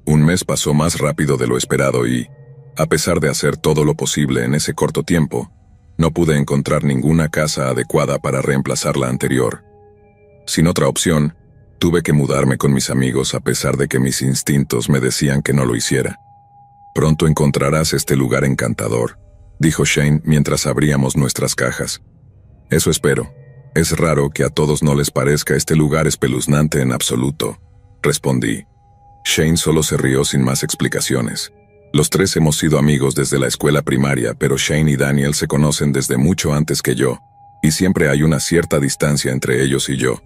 Un mes pasó más rápido de lo esperado y, a pesar de hacer todo lo posible en ese corto tiempo, no pude encontrar ninguna casa adecuada para reemplazar la anterior. Sin otra opción, tuve que mudarme con mis amigos a pesar de que mis instintos me decían que no lo hiciera. Pronto encontrarás este lugar encantador, dijo Shane mientras abríamos nuestras cajas. Eso espero. Es raro que a todos no les parezca este lugar espeluznante en absoluto, respondí. Shane solo se rió sin más explicaciones. Los tres hemos sido amigos desde la escuela primaria, pero Shane y Daniel se conocen desde mucho antes que yo, y siempre hay una cierta distancia entre ellos y yo.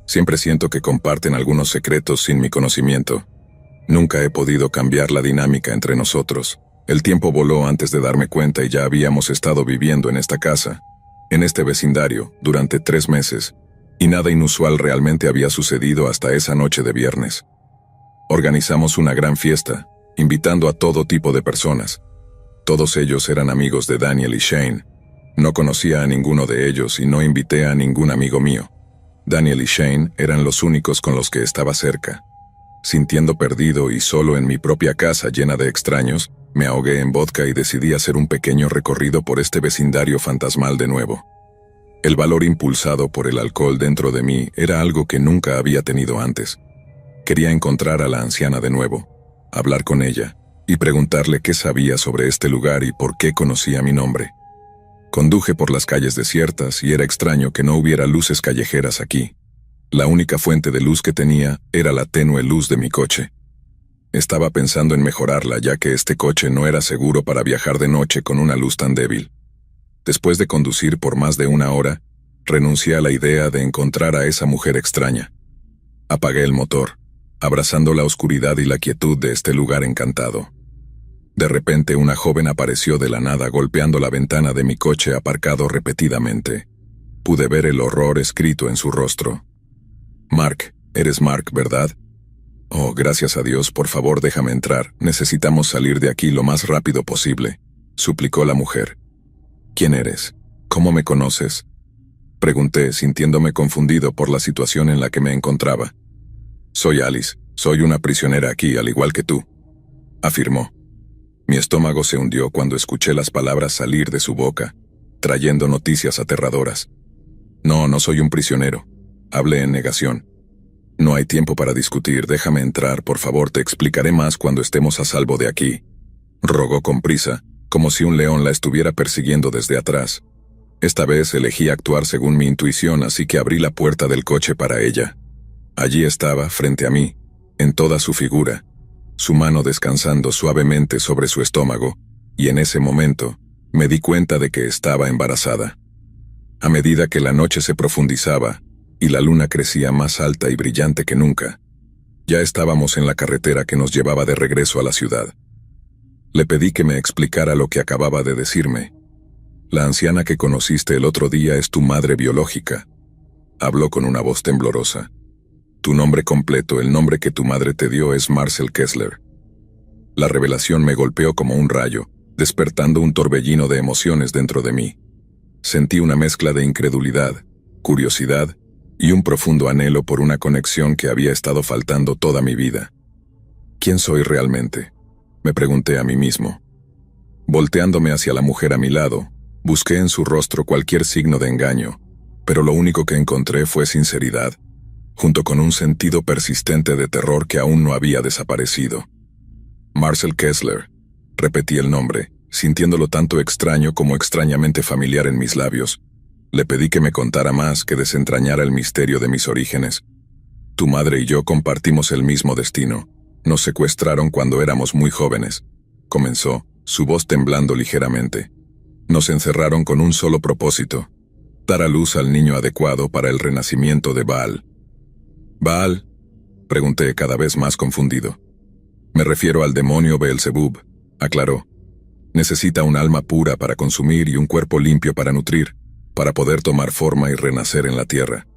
Siempre siento que comparten algunos secretos sin mi conocimiento. Nunca he podido cambiar la dinámica entre nosotros. El tiempo voló antes de darme cuenta y ya habíamos estado viviendo en esta casa, en este vecindario, durante 3 meses, y nada inusual realmente había sucedido hasta esa noche de viernes. Organizamos una gran fiesta, invitando a todo tipo de personas. Todos ellos eran amigos de Daniel y Shane. No conocía a ninguno de ellos y no invité a ningún amigo mío. Daniel y Shane eran los únicos con los que estaba cerca. Sintiendo perdido y solo en mi propia casa llena de extraños, me ahogué en vodka y decidí hacer un pequeño recorrido por este vecindario fantasmal de nuevo. El valor impulsado por el alcohol dentro de mí era algo que nunca había tenido antes. Quería encontrar a la anciana de nuevo, hablar con ella y preguntarle qué sabía sobre este lugar y por qué conocía mi nombre. Conduje por las calles desiertas y era extraño que no hubiera luces callejeras aquí. La única fuente de luz que tenía era la tenue luz de mi coche. Estaba pensando en mejorarla ya que este coche no era seguro para viajar de noche con una luz tan débil. Después de conducir por más de 1 hora, renuncié a la idea de encontrar a esa mujer extraña. Apagué el motor, abrazando la oscuridad y la quietud de este lugar encantado. De repente una joven apareció de la nada golpeando la ventana de mi coche aparcado repetidamente. Pude ver el horror escrito en su rostro. «Mark, eres Mark, ¿verdad? Oh, gracias a Dios, por favor déjame entrar, necesitamos salir de aquí lo más rápido posible», suplicó la mujer. «¿Quién eres? ¿Cómo me conoces?», pregunté, sintiéndome confundido por la situación en la que me encontraba. «Soy Alice, soy una prisionera aquí, al igual que tú», afirmó. Mi estómago se hundió cuando escuché las palabras salir de su boca, trayendo noticias aterradoras. No soy un prisionero», hablé en negación. «No hay tiempo para discutir, déjame entrar, por favor, te explicaré más cuando estemos a salvo de aquí», rogó con prisa, como si un león la estuviera persiguiendo desde atrás. Esta vez elegí actuar según mi intuición, así que abrí la puerta del coche para ella. Allí estaba, frente a mí, en toda su figura, su mano descansando suavemente sobre su estómago, y en ese momento, me di cuenta de que estaba embarazada. A medida que la noche se profundizaba, y la luna crecía más alta y brillante que nunca, ya estábamos en la carretera que nos llevaba de regreso a la ciudad. Le pedí que me explicara lo que acababa de decirme. «La anciana que conociste el otro día es tu madre biológica», habló con una voz temblorosa. «Tu nombre completo, el nombre que tu madre te dio, es Marcel Kessler». La revelación me golpeó como un rayo, despertando un torbellino de emociones dentro de mí. Sentí una mezcla de incredulidad, curiosidad y un profundo anhelo por una conexión que había estado faltando toda mi vida. ¿Quién soy realmente?, me pregunté a mí mismo. Volteándome hacia la mujer a mi lado, busqué en su rostro cualquier signo de engaño, pero lo único que encontré fue sinceridad, junto con un sentido persistente de terror que aún no había desaparecido. «Marcel Kessler», repetí el nombre, sintiéndolo tanto extraño como extrañamente familiar en mis labios. Le pedí que me contara más, que desentrañara el misterio de mis orígenes. «Tu madre y yo compartimos el mismo destino. Nos secuestraron cuando éramos muy jóvenes», comenzó, su voz temblando ligeramente. «Nos encerraron con un solo propósito: dar a luz al niño adecuado para el renacimiento de Baal». «¿Baal?», pregunté cada vez más confundido. «Me refiero al demonio Beelzebub», aclaró. Necesita un alma pura para consumir y un cuerpo limpio para nutrir, para poder tomar forma y renacer en la tierra.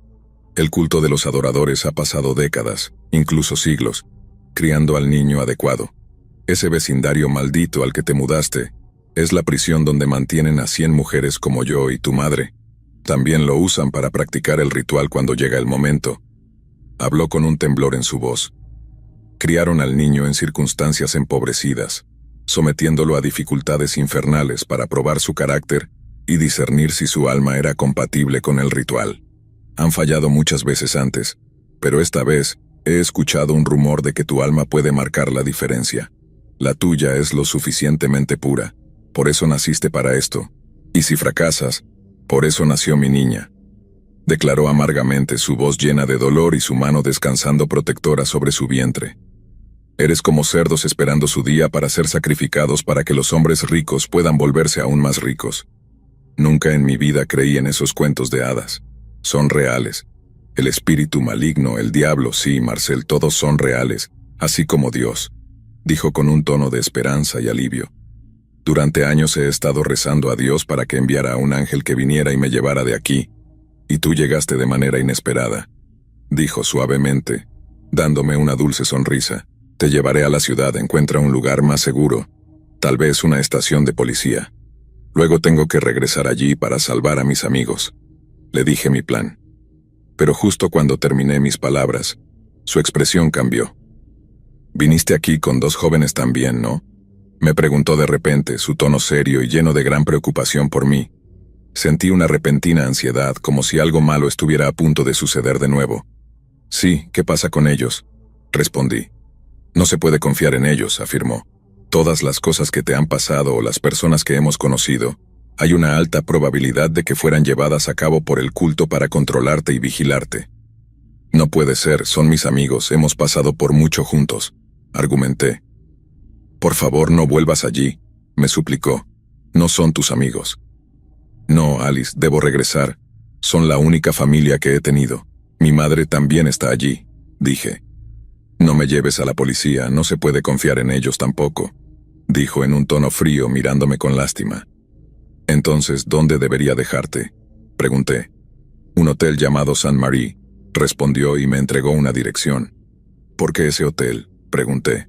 El culto de los adoradores ha pasado décadas, incluso siglos, criando al niño adecuado. Ese vecindario maldito al que te mudaste es la prisión donde mantienen a 100 mujeres como yo y tu madre. También lo usan para practicar el ritual cuando llega el momento. Habló con un temblor en su voz. Criaron al niño en circunstancias empobrecidas, sometiéndolo a dificultades infernales para probar su carácter y discernir si su alma era compatible con el ritual. Han fallado muchas veces antes, pero esta vez he escuchado un rumor de que tu alma puede marcar la diferencia. La tuya es lo suficientemente pura, por eso naciste para esto, y si fracasas, por eso nació mi niña. Declaró amargamente, su voz llena de dolor y su mano descansando protectora sobre su vientre. Eres como cerdos esperando su día para ser sacrificados para que los hombres ricos puedan volverse aún más ricos. Nunca en mi vida creí en esos cuentos de hadas. Son reales. El espíritu maligno, el diablo, sí, Marcel, todos son reales, así como Dios, dijo con un tono de esperanza y alivio. Durante años he estado rezando a Dios para que enviara a un ángel que viniera y me llevara de aquí, y tú llegaste de manera inesperada, dijo suavemente, dándome una dulce sonrisa. Te llevaré a la ciudad, encuentra un lugar más seguro, tal vez una estación de policía. Luego tengo que regresar allí para salvar a mis amigos. Le dije mi plan. Pero justo cuando terminé mis palabras, su expresión cambió. Viniste aquí con 2 jóvenes también, ¿no? Me preguntó de repente, su tono serio y lleno de gran preocupación por mí. Sentí una repentina ansiedad, como si algo malo estuviera a punto de suceder de nuevo. Sí, ¿qué pasa con ellos?, respondí. No se puede confiar en ellos, afirmó. Todas las cosas que te han pasado o las personas que hemos conocido, hay una alta probabilidad de que fueran llevadas a cabo por el culto para controlarte y vigilarte. No puede ser, son mis amigos, hemos pasado por mucho juntos, argumenté. Por favor, no vuelvas allí, me suplicó. No son tus amigos. No, Alice, debo regresar. Son la única familia que he tenido. Mi madre también está allí, dije. No me lleves a la policía, no se puede confiar en ellos tampoco, dijo en un tono frío mirándome con lástima. Entonces, ¿dónde debería dejarte?, pregunté. Un hotel llamado Saint Marie, respondió y me entregó una dirección. ¿Por qué ese hotel?, pregunté.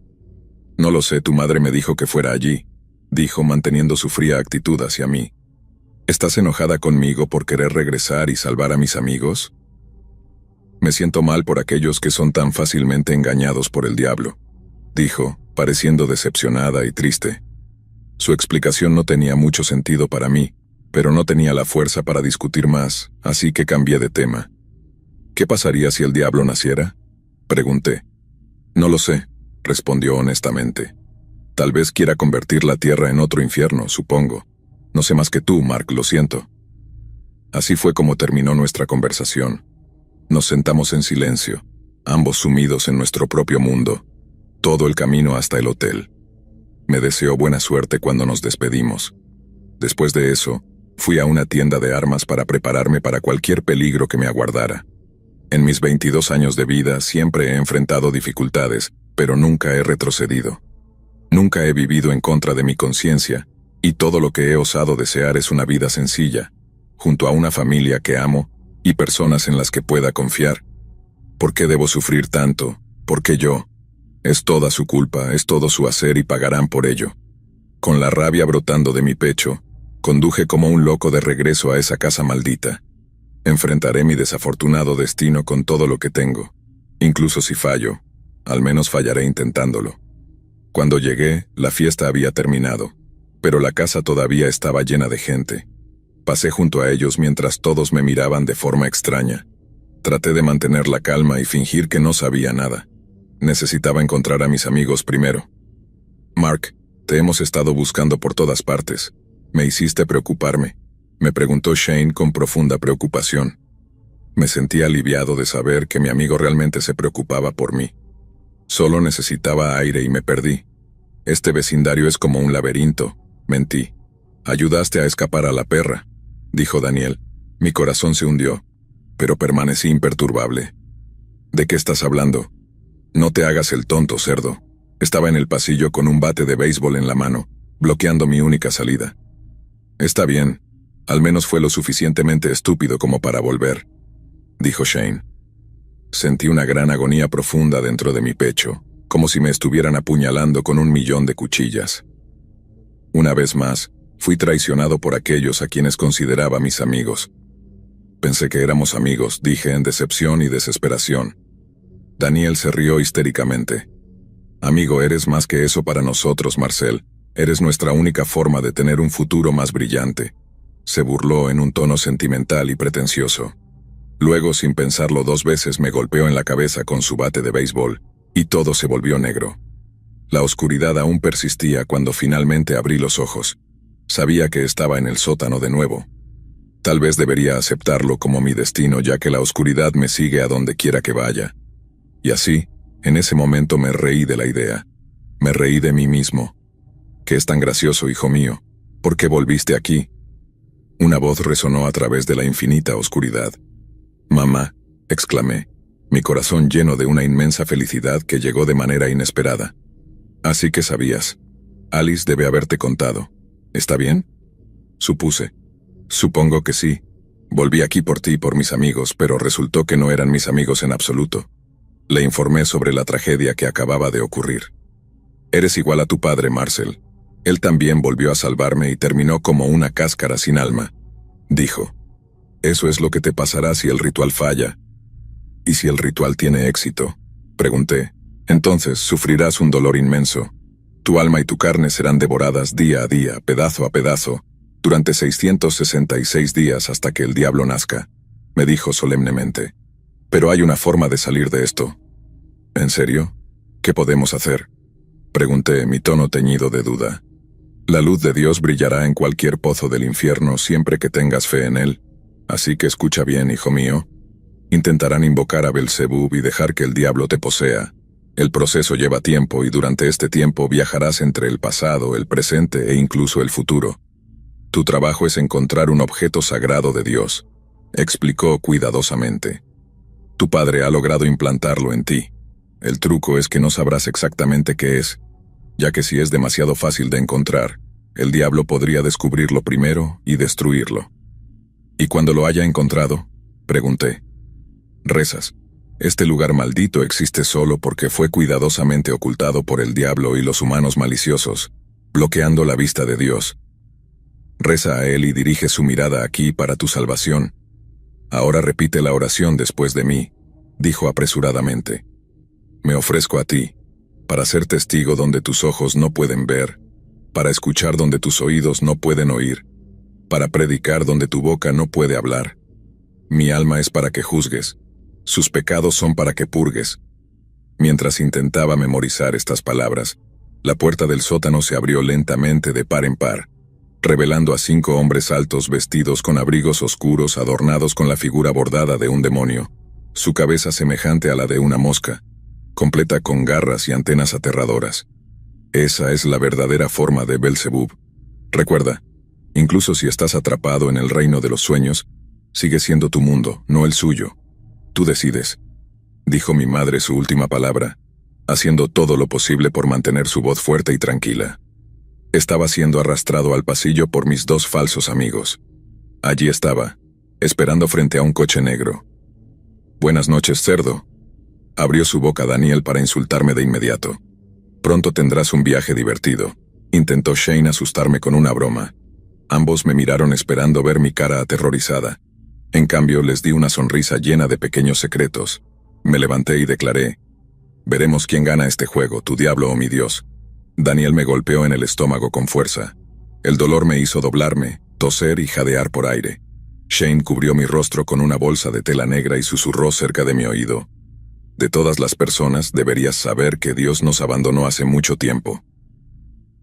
No lo sé, tu madre me dijo que fuera allí, dijo manteniendo su fría actitud hacia mí. ¿Estás enojada conmigo por querer regresar y salvar a mis amigos? Me siento mal por aquellos que son tan fácilmente engañados por el diablo, dijo, pareciendo decepcionada y triste. Su explicación no tenía mucho sentido para mí, pero no tenía la fuerza para discutir más, así que cambié de tema. ¿Qué pasaría si el diablo naciera?, pregunté. No lo sé, respondió honestamente. Tal vez quiera convertir la tierra en otro infierno, supongo. No sé más que tú, Mark, lo siento. Así fue como terminó nuestra conversación. Nos sentamos en silencio, ambos sumidos en nuestro propio mundo, todo el camino hasta el hotel. Me deseó buena suerte cuando nos despedimos. Después de eso, fui a una tienda de armas para prepararme para cualquier peligro que me aguardara. En mis 22 años de vida siempre he enfrentado dificultades, pero nunca he retrocedido. Nunca he vivido en contra de mi conciencia, y todo lo que he osado desear es una vida sencilla, junto a una familia que amo y personas en las que pueda confiar. ¿Por qué debo sufrir tanto? ¿Por qué yo? Es toda su culpa, es todo su hacer y pagarán por ello. Con la rabia brotando de mi pecho, conduje como un loco de regreso a esa casa maldita. Enfrentaré mi desafortunado destino con todo lo que tengo. Incluso si fallo, al menos fallaré intentándolo. Cuando llegué, la fiesta había terminado, pero la casa todavía estaba llena de gente. Pasé junto a ellos mientras todos me miraban de forma extraña. Traté de mantener la calma y fingir que no sabía nada. Necesitaba encontrar a mis amigos primero. Mark, te hemos estado buscando por todas partes. Me hiciste preocuparme, me preguntó Shane con profunda preocupación. Me sentí aliviado de saber que mi amigo realmente se preocupaba por mí. Solo necesitaba aire y me perdí. Este vecindario es como un laberinto, mentí. Ayudaste a escapar a la perra, dijo Daniel. Mi corazón se hundió, pero permanecí imperturbable. ¿De qué estás hablando? No te hagas el tonto, cerdo. Estaba en el pasillo con un bate de béisbol en la mano. bloqueando mi única salida. Está bien, al menos fue lo suficientemente estúpido como para volver, dijo Shane. Sentí una gran agonía profunda dentro de mi pecho, como si me estuvieran apuñalando con 1.000.000 de cuchillas. Una vez más, fui traicionado por aquellos a quienes consideraba mis amigos. Pensé que éramos amigos, dije en decepción y desesperación. Daniel se rió histéricamente. Amigo, eres más que eso para nosotros, Marcel. Eres nuestra única forma de tener un futuro más brillante. Se burló en un tono sentimental y pretencioso. Luego, sin pensarlo 2 veces, me golpeó en la cabeza con su bate de béisbol, y todo se volvió negro. La oscuridad aún persistía cuando finalmente abrí los ojos. Sabía que estaba en el sótano de nuevo. Tal vez debería aceptarlo como mi destino, ya que la oscuridad me sigue a donde quiera que vaya. Y así, en ese momento me reí de la idea. Me reí de mí mismo. ¿Qué es tan gracioso, hijo mío? ¿Por qué volviste aquí? Una voz resonó a través de la infinita oscuridad. «Mamá», exclamé, mi corazón lleno de una inmensa felicidad que llegó de manera inesperada. «Así que sabías. Alice debe haberte contado. ¿Está bien?» Supuse. «Supongo que sí. Volví aquí por ti y por mis amigos, pero resultó que no eran mis amigos en absoluto. Le informé sobre la tragedia que acababa de ocurrir. Eres igual a tu padre, Marcel. Él también volvió a salvarme y terminó como una cáscara sin alma», dijo. «Eso es lo que te pasará si el ritual falla». «¿Y si el ritual tiene éxito?», pregunté. «Entonces sufrirás un dolor inmenso. Tu alma y tu carne serán devoradas día a día, pedazo a pedazo, durante 666 días hasta que el diablo nazca», me dijo solemnemente. «Pero hay una forma de salir de esto». «¿En serio? ¿Qué podemos hacer?», pregunté, mi tono teñido de duda. «La luz de Dios brillará en cualquier pozo del infierno siempre que tengas fe en él. Así que escucha bien, hijo mío. Intentarán invocar a Belzebub y dejar que el diablo te posea. El proceso lleva tiempo y durante este tiempo viajarás entre el pasado, el presente e incluso el futuro. Tu trabajo es encontrar un objeto sagrado de Dios», explicó cuidadosamente. «Tu padre ha logrado implantarlo en ti. El truco es que no sabrás exactamente qué es, ya que si es demasiado fácil de encontrar, el diablo podría descubrirlo primero y destruirlo». «¿Y cuando lo haya encontrado?», pregunté. «Rezas. Este lugar maldito existe solo porque fue cuidadosamente ocultado por el diablo y los humanos maliciosos, bloqueando la vista de Dios. Reza a él y dirige su mirada aquí para tu salvación. Ahora repite la oración después de mí», dijo apresuradamente. «Me ofrezco a ti, para ser testigo donde tus ojos no pueden ver, para escuchar donde tus oídos no pueden oír, para predicar donde tu boca no puede hablar. Mi alma es para que juzgues, sus pecados son para que purgues». Mientras intentaba memorizar estas palabras, la puerta del sótano se abrió lentamente de par en par, revelando a 5 hombres altos vestidos con abrigos oscuros adornados con la figura bordada de un demonio, su cabeza semejante a la de una mosca, completa con garras y antenas aterradoras. Esa es la verdadera forma de Belzebub. Recuerda, incluso si estás atrapado en el reino de los sueños, sigue siendo tu mundo, no el suyo. Tú decides», dijo mi madre su última palabra, haciendo todo lo posible por mantener su voz fuerte y tranquila. Estaba siendo arrastrado al pasillo por mis 2 falsos amigos. Allí estaba, esperando frente a un coche negro. «Buenas noches, cerdo». Abrió su boca Daniel para insultarme de inmediato. «Pronto tendrás un viaje divertido», intentó Shane asustarme con una broma. Ambos me miraron esperando ver mi cara aterrorizada. En cambio, les di una sonrisa llena de pequeños secretos. Me levanté y declaré: «Veremos quién gana este juego, tu diablo o mi Dios». Daniel me golpeó en el estómago con fuerza. El dolor me hizo doblarme, toser y jadear por aire. Shane cubrió mi rostro con una bolsa de tela negra y susurró cerca de mi oído: «De todas las personas, deberías saber que Dios nos abandonó hace mucho tiempo».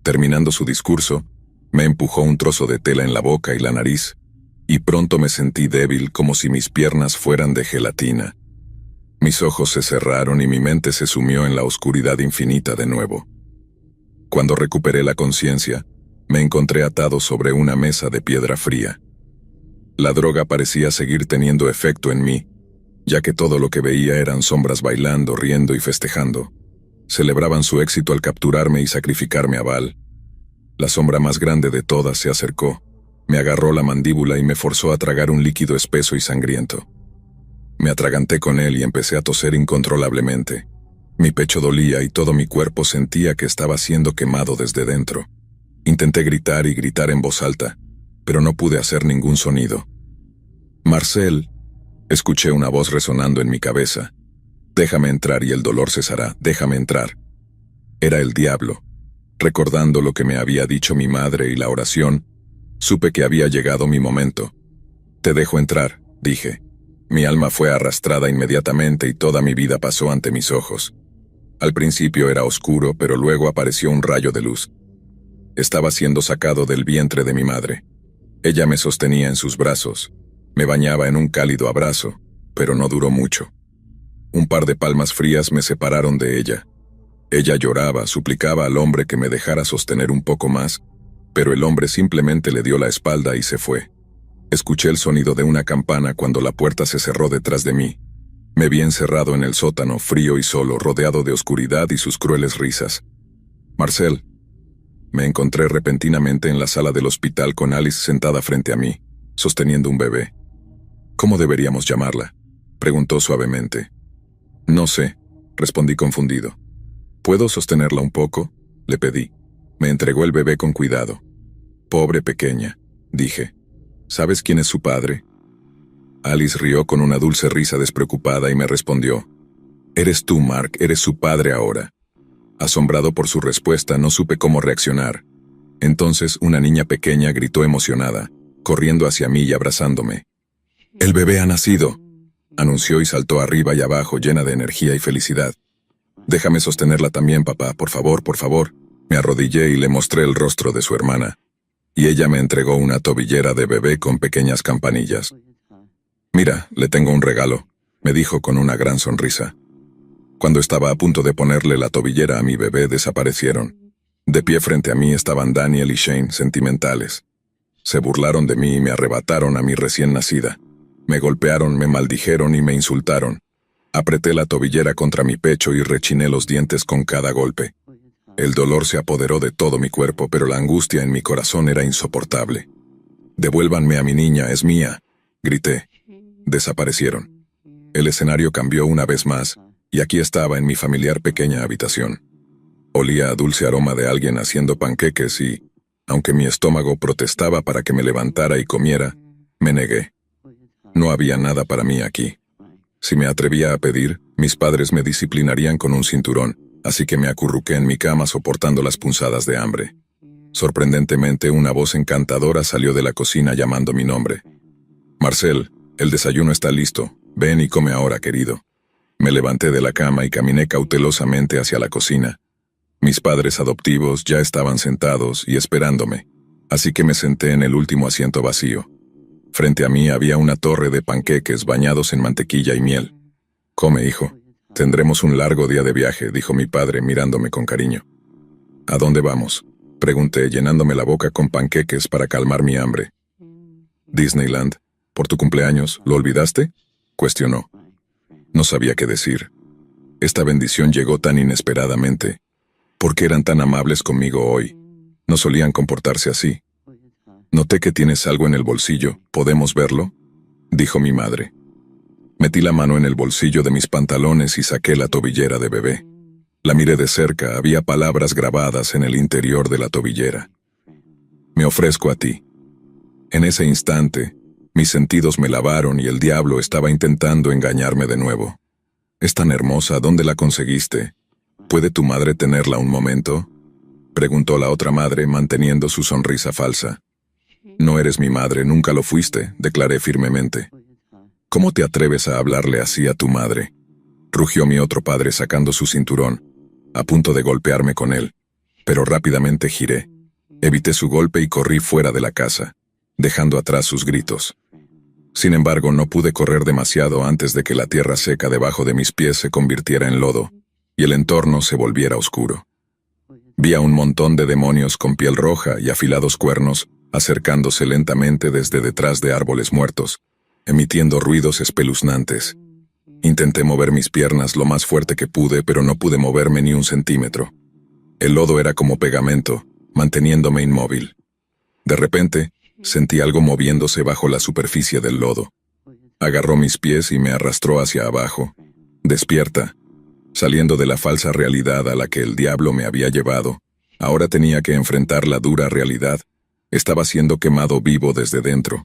Terminando su discurso, me empujó un trozo de tela en la boca y la nariz, y pronto me sentí débil como si mis piernas fueran de gelatina. Mis ojos se cerraron y mi mente se sumió en la oscuridad infinita de nuevo. Cuando recuperé la conciencia, me encontré atado sobre una mesa de piedra fría. La droga parecía seguir teniendo efecto en mí, ya que todo lo que veía eran sombras bailando, riendo y festejando. Celebraban su éxito al capturarme y sacrificarme a Baal. La sombra más grande de todas se acercó, me agarró la mandíbula y me forzó a tragar un líquido espeso y sangriento. Me atraganté con él y empecé a toser incontrolablemente. Mi pecho dolía y todo mi cuerpo sentía que estaba siendo quemado desde dentro. Intenté gritar y gritar en voz alta, pero no pude hacer ningún sonido. «Marcel», escuché una voz resonando en mi cabeza. «Déjame entrar y el dolor cesará, déjame entrar». Era el diablo. Recordando lo que me había dicho mi madre y la oración, supe que había llegado mi momento. «Te dejo entrar», dije. Mi alma fue arrastrada inmediatamente y toda mi vida pasó ante mis ojos. Al principio era oscuro, pero luego apareció un rayo de luz. Estaba siendo sacado del vientre de mi madre. Ella me sostenía en sus brazos. Me bañaba en un cálido abrazo, pero no duró mucho. Un par de palmas frías me separaron de ella. Ella lloraba, suplicaba al hombre que me dejara sostener un poco más, pero el hombre simplemente le dio la espalda y se fue. Escuché el sonido de una campana cuando la puerta se cerró detrás de mí. Me vi encerrado en el sótano, frío y solo, rodeado de oscuridad y sus crueles risas. «Marcel». Me encontré repentinamente en la sala del hospital con Alice sentada frente a mí, sosteniendo un bebé. «¿Cómo deberíamos llamarla?», preguntó suavemente. «No sé», respondí confundido. «¿Puedo sostenerla un poco?», le pedí. Me entregó el bebé con cuidado. «Pobre pequeña», dije. «¿Sabes quién es su padre?». Alice rió con una dulce risa despreocupada y me respondió: «Eres tú, Mark, eres su padre ahora». Asombrado por su respuesta, no supe cómo reaccionar. Entonces una niña pequeña gritó emocionada, corriendo hacia mí y abrazándome. «El bebé ha nacido», anunció y saltó arriba y abajo llena de energía y felicidad. «Déjame sostenerla también, papá, por favor, por favor». Me arrodillé y le mostré el rostro de su hermana, y ella me entregó una tobillera de bebé con pequeñas campanillas. «Mira, le tengo un regalo», me dijo con una gran sonrisa. Cuando estaba a punto de ponerle la tobillera a mi bebé, desaparecieron. De pie frente a mí estaban Daniel y Shane, sentimentales. Se burlaron de mí y me arrebataron a mi recién nacida. Me golpearon, me maldijeron y me insultaron. Apreté la tobillera contra mi pecho y rechiné los dientes con cada golpe. El dolor se apoderó de todo mi cuerpo, pero la angustia en mi corazón era insoportable. «Devuélvanme a mi niña, es mía», grité. Desaparecieron. El escenario cambió una vez más, y aquí estaba en mi familiar pequeña habitación. Olía a dulce aroma de alguien haciendo panqueques y, aunque mi estómago protestaba para que me levantara y comiera, me negué. No había nada para mí aquí. Si me atrevía a pedir, mis padres me disciplinarían con un cinturón, así que me acurruqué en mi cama soportando las punzadas de hambre. Sorprendentemente, una voz encantadora salió de la cocina llamando mi nombre. «Marcel, el desayuno está listo. Ven y come ahora, querido». Me levanté de la cama y caminé cautelosamente hacia la cocina. Mis padres adoptivos ya estaban sentados y esperándome, así que me senté en el último asiento vacío. Frente a mí había una torre de panqueques bañados en mantequilla y miel. «Come, hijo. Tendremos un largo día de viaje», dijo mi padre mirándome con cariño. «¿A dónde vamos?», pregunté, llenándome la boca con panqueques para calmar mi hambre. «Disneyland. ¿Por tu cumpleaños? ¿Lo olvidaste?», cuestionó. No sabía qué decir. Esta bendición llegó tan inesperadamente. ¿Por qué eran tan amables conmigo hoy? No solían comportarse así. «Noté que tienes algo en el bolsillo. ¿Podemos verlo?», dijo mi madre. Metí la mano en el bolsillo de mis pantalones y saqué la tobillera de bebé. La miré de cerca, había palabras grabadas en el interior de la tobillera. «Me ofrezco a ti». En ese instante, mis sentidos me lavaron y el diablo estaba intentando engañarme de nuevo. «Es tan hermosa, ¿dónde la conseguiste? ¿Puede tu madre tenerla un momento?», preguntó la otra madre manteniendo su sonrisa falsa. «No eres mi madre, nunca lo fuiste», declaré firmemente. «¿Cómo te atreves a hablarle así a tu madre?», rugió mi otro padre sacando su cinturón, a punto de golpearme con él. Pero rápidamente giré. Evité su golpe y corrí fuera de la casa, dejando atrás sus gritos. Sin embargo, no pude correr demasiado antes de que la tierra seca debajo de mis pies se convirtiera en lodo, y el entorno se volviera oscuro. Vi a un montón de demonios con piel roja y afilados cuernos acercándose lentamente desde detrás de árboles muertos, emitiendo ruidos espeluznantes. Intenté mover mis piernas lo más fuerte que pude, pero no pude moverme ni un centímetro. El lodo era como pegamento, manteniéndome inmóvil. De repente, sentí algo moviéndose bajo la superficie del lodo. Agarró mis pies y me arrastró hacia abajo. Despierta. Saliendo de la falsa realidad a la que el diablo me había llevado, ahora tenía que enfrentar la dura realidad. Estaba siendo quemado vivo desde dentro.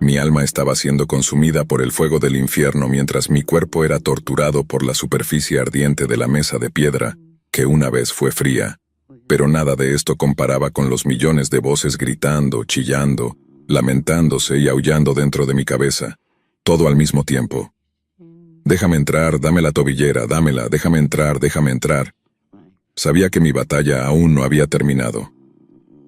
Mi alma estaba siendo consumida por el fuego del infierno mientras mi cuerpo era torturado por la superficie ardiente de la mesa de piedra, que una vez fue fría. Pero nada de esto comparaba con los millones de voces gritando, chillando, lamentándose y aullando dentro de mi cabeza, todo al mismo tiempo. «Déjame entrar, dame la tobillera, dámela, déjame entrar, déjame entrar». Sabía que mi batalla aún no había terminado.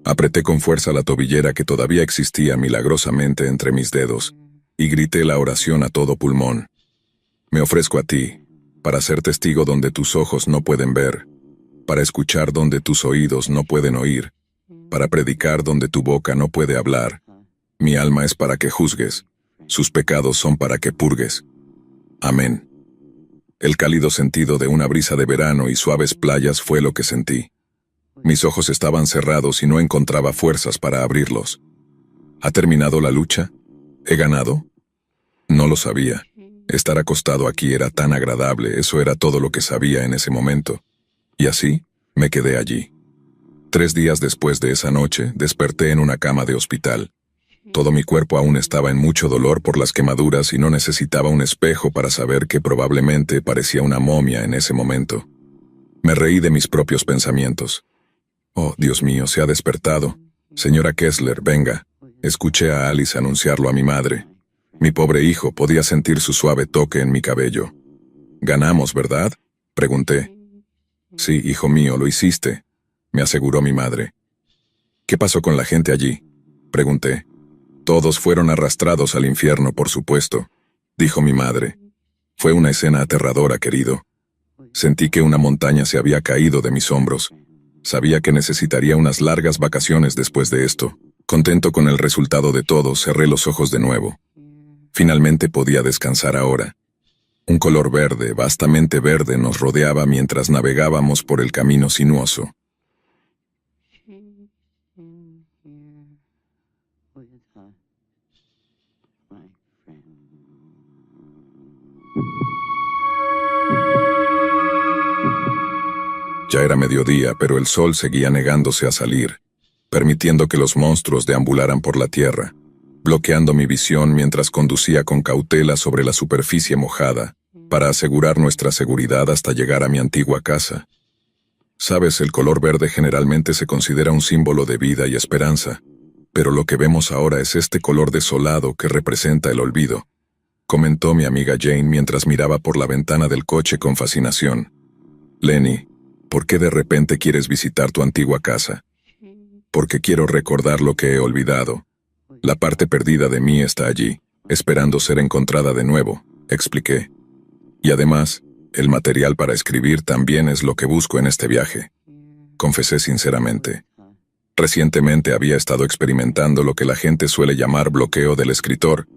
Apreté con fuerza la tobillera que todavía existía milagrosamente entre mis dedos, y grité la oración a todo pulmón. «Me ofrezco a ti, para ser testigo donde tus ojos no pueden ver, para escuchar donde tus oídos no pueden oír, para predicar donde tu boca no puede hablar. Mi alma es para que juzgues, sus pecados son para que purgues. Amén». El cálido sentido de una brisa de verano y suaves playas fue lo que sentí. Mis ojos estaban cerrados y no encontraba fuerzas para abrirlos. ¿Ha terminado la lucha? ¿He ganado? No lo sabía. Estar acostado aquí era tan agradable, eso era todo lo que sabía en ese momento. Y así, me quedé allí. 3 días después de esa noche, desperté en una cama de hospital. Todo mi cuerpo aún estaba en mucho dolor por las quemaduras y no necesitaba un espejo para saber que probablemente parecía una momia en ese momento. Me reí de mis propios pensamientos. «Oh, Dios mío, se ha despertado. Señora Kessler, venga». Escuché a Alice anunciarlo a mi madre. Mi pobre hijo podía sentir su suave toque en mi cabello. «Ganamos, ¿verdad?», pregunté. «Sí, hijo mío, lo hiciste», me aseguró mi madre. «¿Qué pasó con la gente allí?», pregunté. «Todos fueron arrastrados al infierno, por supuesto», dijo mi madre. «Fue una escena aterradora, querido. Sentí que una montaña se había caído de mis hombros. Sabía que necesitaría unas largas vacaciones después de esto. Contento con el resultado de todo, cerré los ojos de nuevo. Finalmente podía descansar ahora. Un color verde, vastamente verde, nos rodeaba mientras navegábamos por el camino sinuoso. Ya era mediodía, pero el sol seguía negándose a salir, permitiendo que los monstruos deambularan por la tierra, bloqueando mi visión mientras conducía con cautela sobre la superficie mojada, para asegurar nuestra seguridad hasta llegar a mi antigua casa. Sabes, el color verde generalmente se considera un símbolo de vida y esperanza, pero lo que vemos ahora es este color desolado que representa el olvido, comentó mi amiga Jane mientras miraba por la ventana del coche con fascinación. «Lenny, ¿por qué de repente quieres visitar tu antigua casa?» «Porque quiero recordar lo que he olvidado. La parte perdida de mí está allí, esperando ser encontrada de nuevo», expliqué. «Y además, el material para escribir también es lo que busco en este viaje», confesé sinceramente. Recientemente había estado experimentando lo que la gente suele llamar bloqueo del escritor,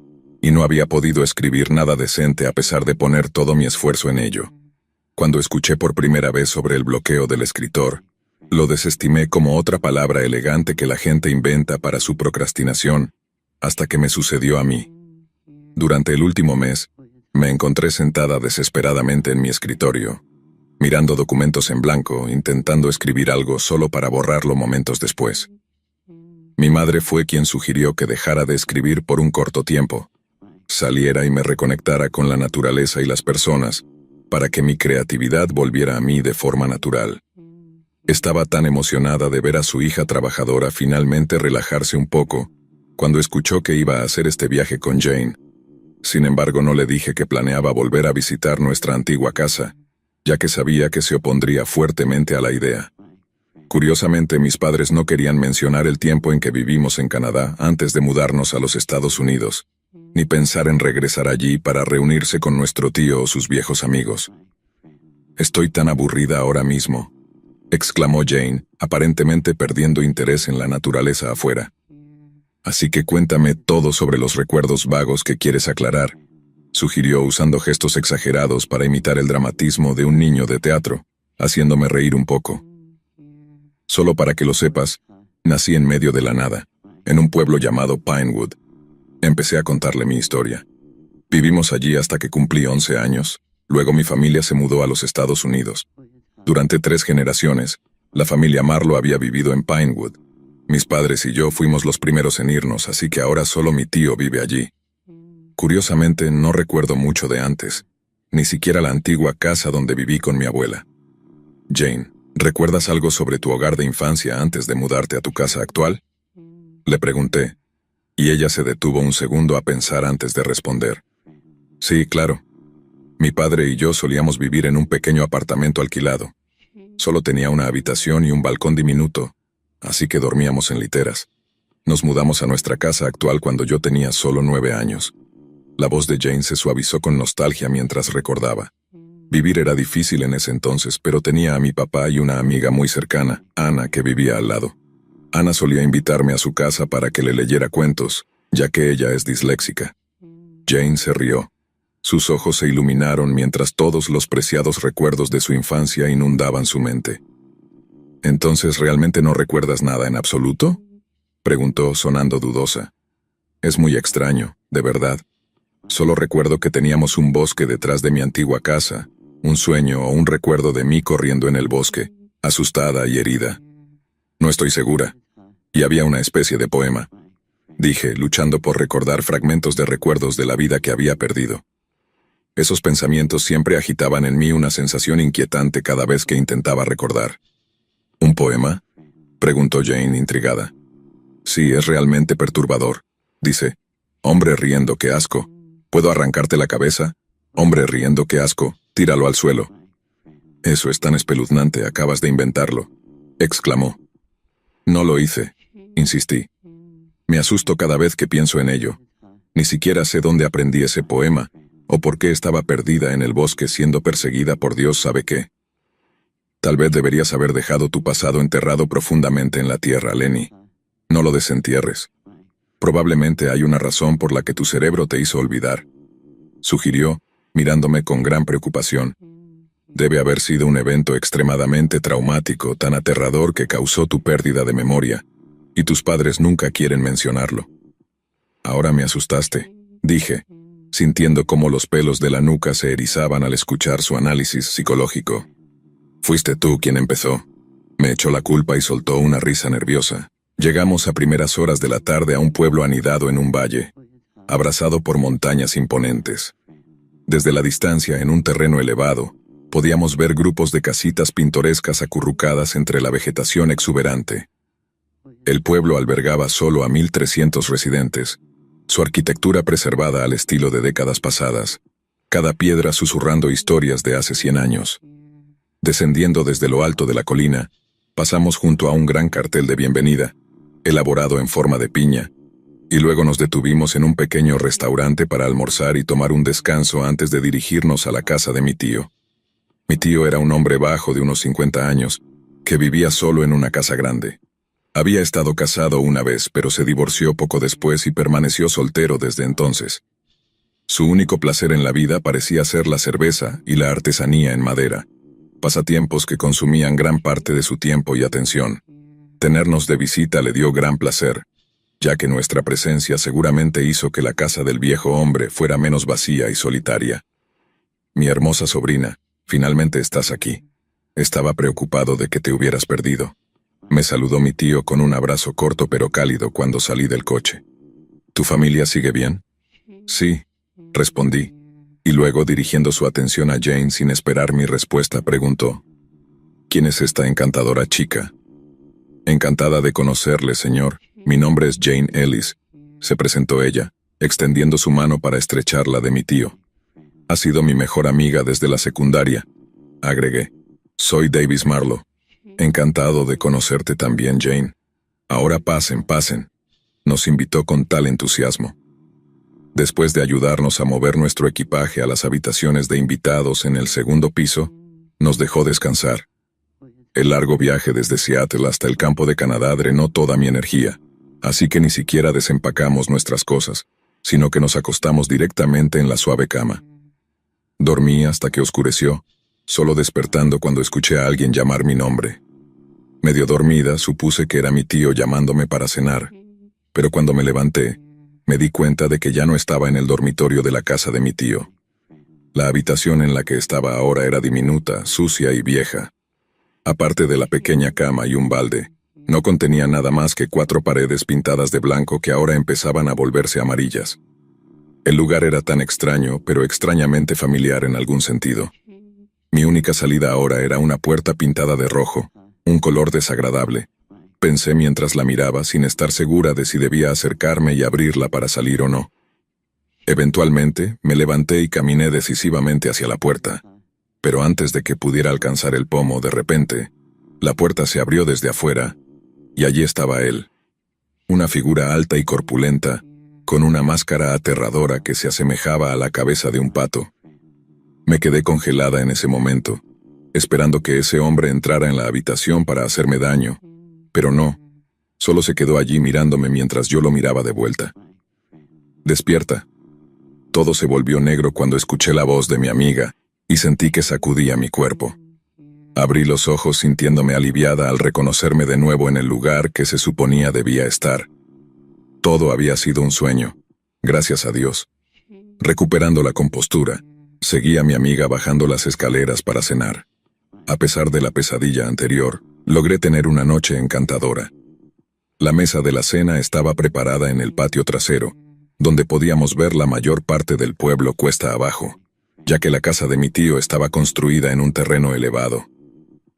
y no había podido escribir nada decente a pesar de poner todo mi esfuerzo en ello. Cuando escuché por primera vez sobre el bloqueo del escritor, lo desestimé como otra palabra elegante que la gente inventa para su procrastinación, hasta que me sucedió a mí. Durante el último mes, me encontré sentada desesperadamente en mi escritorio, mirando documentos en blanco, intentando escribir algo solo para borrarlo momentos después. Mi madre fue quien sugirió que dejara de escribir por un corto tiempo, saliera y me reconectara con la naturaleza y las personas, para que mi creatividad volviera a mí de forma natural. Estaba tan emocionada de ver a su hija trabajadora finalmente relajarse un poco, cuando escuchó que iba a hacer este viaje con Jane. Sin embargo, no le dije que planeaba volver a visitar nuestra antigua casa, ya que sabía que se opondría fuertemente a la idea. Curiosamente, mis padres no querían mencionar el tiempo en que vivimos en Canadá antes de mudarnos a los Estados Unidos, ni pensar en regresar allí para reunirse con nuestro tío o sus viejos amigos. «Estoy tan aburrida ahora mismo», exclamó Jane, aparentemente perdiendo interés en la naturaleza afuera. «Así que cuéntame todo sobre los recuerdos vagos que quieres aclarar», sugirió usando gestos exagerados para imitar el dramatismo de un niño de teatro, haciéndome reír un poco. «Solo para que lo sepas, Nací en medio de la nada, en un pueblo llamado Pinewood. Empecé a contarle mi historia. Vivimos allí hasta que cumplí 11 años. Luego mi familia se mudó a los Estados Unidos. Durante 3 generaciones, la familia Marlowe había vivido en Pinewood. Mis padres y yo fuimos los primeros en irnos, así que ahora solo mi tío vive allí. Curiosamente, no recuerdo mucho de antes, ni siquiera la antigua casa donde viví con mi abuela. Jane, ¿recuerdas algo sobre tu hogar de infancia antes de mudarte a tu casa actual? Le pregunté, y ella se detuvo un segundo a pensar antes de responder. Sí, claro. Mi padre y yo solíamos vivir en un pequeño apartamento alquilado. Solo tenía una habitación y un balcón diminuto, así que dormíamos en literas. Nos mudamos a nuestra casa actual cuando yo tenía solo 9 años. La voz de Jane se suavizó con nostalgia mientras recordaba. Vivir era difícil en ese entonces, pero tenía a mi papá y una amiga muy cercana, Ana, que vivía al lado. Ana solía invitarme a su casa para que le leyera cuentos, ya que ella es disléxica. Jane se rió. Sus ojos se iluminaron mientras todos los preciados recuerdos de su infancia inundaban su mente. ¿Entonces realmente no recuerdas nada en absoluto?, preguntó sonando dudosa. Es muy extraño, de verdad. Solo recuerdo que teníamos un bosque detrás de mi antigua casa, un sueño o un recuerdo de mí corriendo en el bosque, asustada y herida. No estoy segura. Y había una especie de poema, dije, luchando por recordar fragmentos de recuerdos de la vida que había perdido. Esos pensamientos siempre agitaban en mí una sensación inquietante cada vez que intentaba recordar. ¿Un poema?, preguntó Jane intrigada. Sí, es realmente perturbador. Dice, hombre riendo, qué asco. ¿Puedo arrancarte la cabeza? Hombre riendo, qué asco. Tíralo al suelo. Eso es tan espeluznante, acabas de inventarlo, exclamó. No lo hice, insistí. Me asusto cada vez que pienso en ello. Ni siquiera sé dónde aprendí ese poema, o por qué estaba perdida en el bosque siendo perseguida por Dios sabe qué. Tal vez deberías haber dejado tu pasado enterrado profundamente en la tierra, Lenny. No lo desentierres. Probablemente hay una razón por la que tu cerebro te hizo olvidar, sugirió, mirándome con gran preocupación. Debe haber sido un evento extremadamente traumático, tan aterrador que causó tu pérdida de memoria, y tus padres nunca quieren mencionarlo. Ahora me asustaste, dije, sintiendo cómo los pelos de la nuca se erizaban al escuchar su análisis psicológico. Fuiste tú quien empezó. Me echó la culpa y soltó una risa nerviosa. Llegamos a primeras horas de la tarde a un pueblo anidado en un valle, abrazado por montañas imponentes. Desde la distancia, en un terreno elevado, podíamos ver grupos de casitas pintorescas acurrucadas entre la vegetación exuberante. El pueblo albergaba solo a 1.300 residentes, su arquitectura preservada al estilo de décadas pasadas, cada piedra susurrando historias de hace 100 años. Descendiendo desde lo alto de la colina, pasamos junto a un gran cartel de bienvenida, elaborado en forma de piña, y luego nos detuvimos en un pequeño restaurante para almorzar y tomar un descanso antes de dirigirnos a la casa de mi tío. Mi tío era un hombre bajo de unos 50 años, que vivía solo en una casa grande. Había estado casado una vez, pero se divorció poco después y permaneció soltero desde entonces. Su único placer en la vida parecía ser la cerveza y la artesanía en madera, pasatiempos que consumían gran parte de su tiempo y atención. Tenernos de visita le dio gran placer, ya que nuestra presencia seguramente hizo que la casa del viejo hombre fuera menos vacía y solitaria. Mi hermosa sobrina, finalmente estás aquí. Estaba preocupado de que te hubieras perdido. Me saludó mi tío con un abrazo corto pero cálido cuando salí del coche. ¿Tu familia sigue bien? Sí, respondí, y luego dirigiendo su atención a Jane sin esperar mi respuesta preguntó, ¿quién es esta encantadora chica? Encantada de conocerle, señor. Mi nombre es Jane Ellis, se presentó ella, extendiendo su mano para estrechar la de mi tío. Ha sido mi mejor amiga desde la secundaria, agregué. Soy Davis Marlowe. Encantado de conocerte también, Jane. Ahora pasen, pasen, nos invitó con tal entusiasmo. Después de ayudarnos a mover nuestro equipaje a las habitaciones de invitados en el segundo piso, nos dejó descansar. El largo viaje desde Seattle hasta el campo de Canadá drenó toda mi energía, así que ni siquiera desempacamos nuestras cosas, sino que nos acostamos directamente en la suave cama. Dormí hasta que oscureció, solo despertando cuando escuché a alguien llamar mi nombre. Medio dormida, supuse que era mi tío llamándome para cenar, pero cuando me levanté, me di cuenta de que ya no estaba en el dormitorio de la casa de mi tío. La habitación en la que estaba ahora era diminuta, sucia y vieja. Aparte de la pequeña cama y un balde, no contenía nada más que 4 paredes pintadas de blanco que ahora empezaban a volverse amarillas. El lugar era tan extraño, pero extrañamente familiar en algún sentido. Mi única salida ahora era una puerta pintada de rojo, un color desagradable. Pensé mientras la miraba sin estar segura de si debía acercarme y abrirla para salir o no. Eventualmente, me levanté y caminé decisivamente hacia la puerta. Pero antes de que pudiera alcanzar el pomo, de repente, la puerta se abrió desde afuera, y allí estaba él. Una figura alta y corpulenta, con una máscara aterradora que se asemejaba a la cabeza de un pato. Me quedé congelada en ese momento, esperando que ese hombre entrara en la habitación para hacerme daño, pero no, solo se quedó allí mirándome mientras yo lo miraba de vuelta. «Despierta». Todo se volvió negro cuando escuché la voz de mi amiga y sentí que sacudía mi cuerpo. Abrí los ojos sintiéndome aliviada al reconocerme de nuevo en el lugar que se suponía debía estar. Todo había sido un sueño, gracias a Dios. Recuperando la compostura, seguí a mi amiga bajando las escaleras para cenar. A pesar de la pesadilla anterior, logré tener una noche encantadora. La mesa de la cena estaba preparada en el patio trasero, donde podíamos ver la mayor parte del pueblo cuesta abajo, ya que la casa de mi tío estaba construida en un terreno elevado.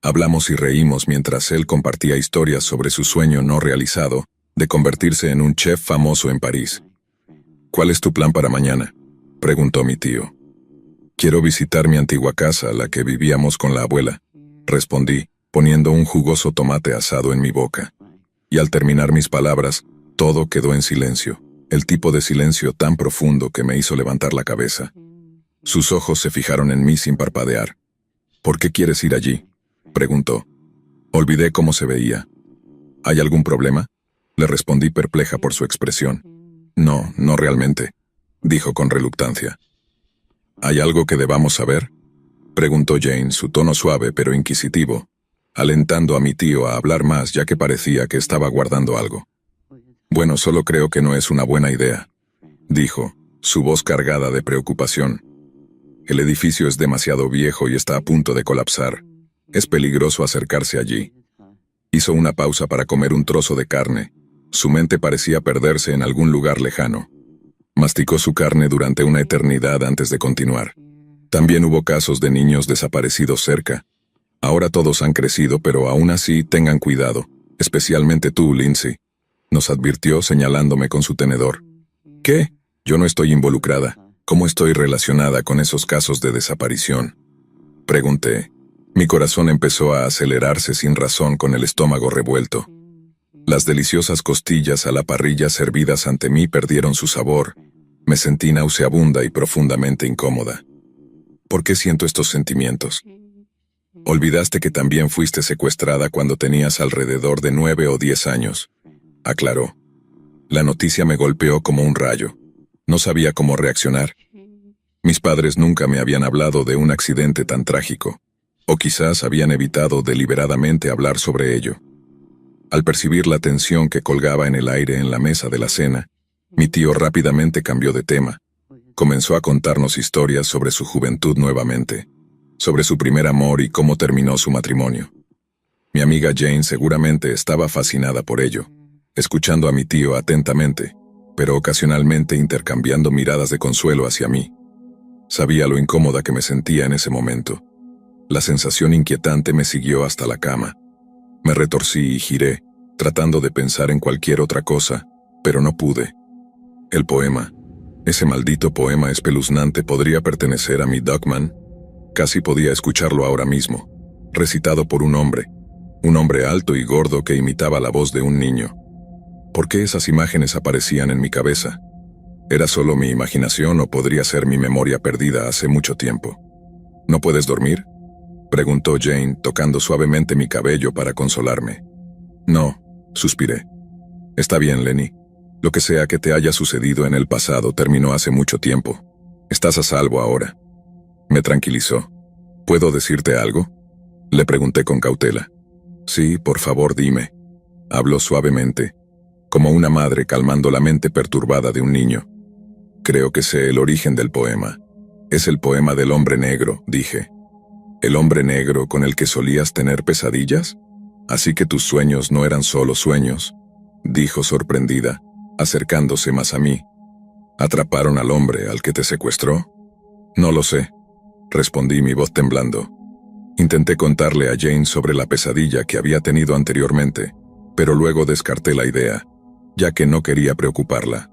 Hablamos y reímos mientras él compartía historias sobre su sueño no realizado de convertirse en un chef famoso en París. «¿Cuál es tu plan para mañana?», preguntó mi tío. «Quiero visitar mi antigua casa, la que vivíamos con la abuela», respondí, poniendo un jugoso tomate asado en mi boca. Y al terminar mis palabras, todo quedó en silencio, el tipo de silencio tan profundo que me hizo levantar la cabeza. Sus ojos se fijaron en mí sin parpadear. «¿Por qué quieres ir allí?», preguntó. Olvidé cómo se veía. «¿Hay algún problema?», le respondí perpleja por su expresión. «No, no realmente», dijo con reluctancia. «¿Hay algo que debamos saber?», preguntó Jane, su tono suave pero inquisitivo, alentando a mi tío a hablar más ya que parecía que estaba guardando algo. «Bueno, solo creo que no es una buena idea», dijo, su voz cargada de preocupación. «El edificio es demasiado viejo y está a punto de colapsar. Es peligroso acercarse allí». Hizo una pausa para comer un trozo de carne. Su mente parecía perderse en algún lugar lejano. Masticó su carne durante una eternidad antes de continuar. «También hubo casos de niños desaparecidos cerca. Ahora todos han crecido, pero aún así tengan cuidado, especialmente tú, Lindsay», nos advirtió señalándome con su tenedor. «¿Qué? Yo no estoy involucrada. ¿Cómo estoy relacionada con esos casos de desaparición?», pregunté. Mi corazón empezó a acelerarse sin razón con el estómago revuelto. Las deliciosas costillas a la parrilla servidas ante mí perdieron su sabor. Me sentí nauseabunda y profundamente incómoda. «¿Por qué siento estos sentimientos?». «Olvidaste que también fuiste secuestrada cuando tenías alrededor de 9 o 10 años», aclaró. La noticia me golpeó como un rayo. No sabía cómo reaccionar. Mis padres nunca me habían hablado de un accidente tan trágico, o quizás habían evitado deliberadamente hablar sobre ello. Al percibir la tensión que colgaba en el aire en la mesa de la cena, mi tío rápidamente cambió de tema. Comenzó a contarnos historias sobre su juventud nuevamente, sobre su primer amor y cómo terminó su matrimonio. Mi amiga Jane seguramente estaba fascinada por ello, escuchando a mi tío atentamente, pero ocasionalmente intercambiando miradas de consuelo hacia mí. Sabía lo incómoda que me sentía en ese momento. La sensación inquietante me siguió hasta la cama. Me retorcí y giré, tratando de pensar en cualquier otra cosa, pero no pude. El poema, ese maldito poema espeluznante, podría pertenecer a mi Dogman. Casi podía escucharlo ahora mismo, recitado por un hombre alto y gordo que imitaba la voz de un niño. ¿Por qué esas imágenes aparecían en mi cabeza? ¿Era solo mi imaginación o podría ser mi memoria perdida hace mucho tiempo? ¿No puedes dormir?, preguntó Jane, tocando suavemente mi cabello para consolarme. «No», suspiré. «Está bien, Lenny. Lo que sea que te haya sucedido en el pasado terminó hace mucho tiempo. Estás a salvo ahora». Me tranquilizó. «¿Puedo decirte algo?», le pregunté con cautela. Sí, por favor, dime. Habló suavemente, como una madre calmando la mente perturbada de un niño. Creo que sé el origen del poema. Es el poema del hombre negro, dije. ¿El hombre negro con el que solías tener pesadillas? Así que tus sueños no eran solo sueños, dijo sorprendida, acercándose más a mí. ¿Atraparon al hombre al que te secuestró? No lo sé, respondí, mi voz temblando. Intenté contarle a Jane sobre la pesadilla que había tenido anteriormente, pero luego descarté la idea, ya que no quería preocuparla.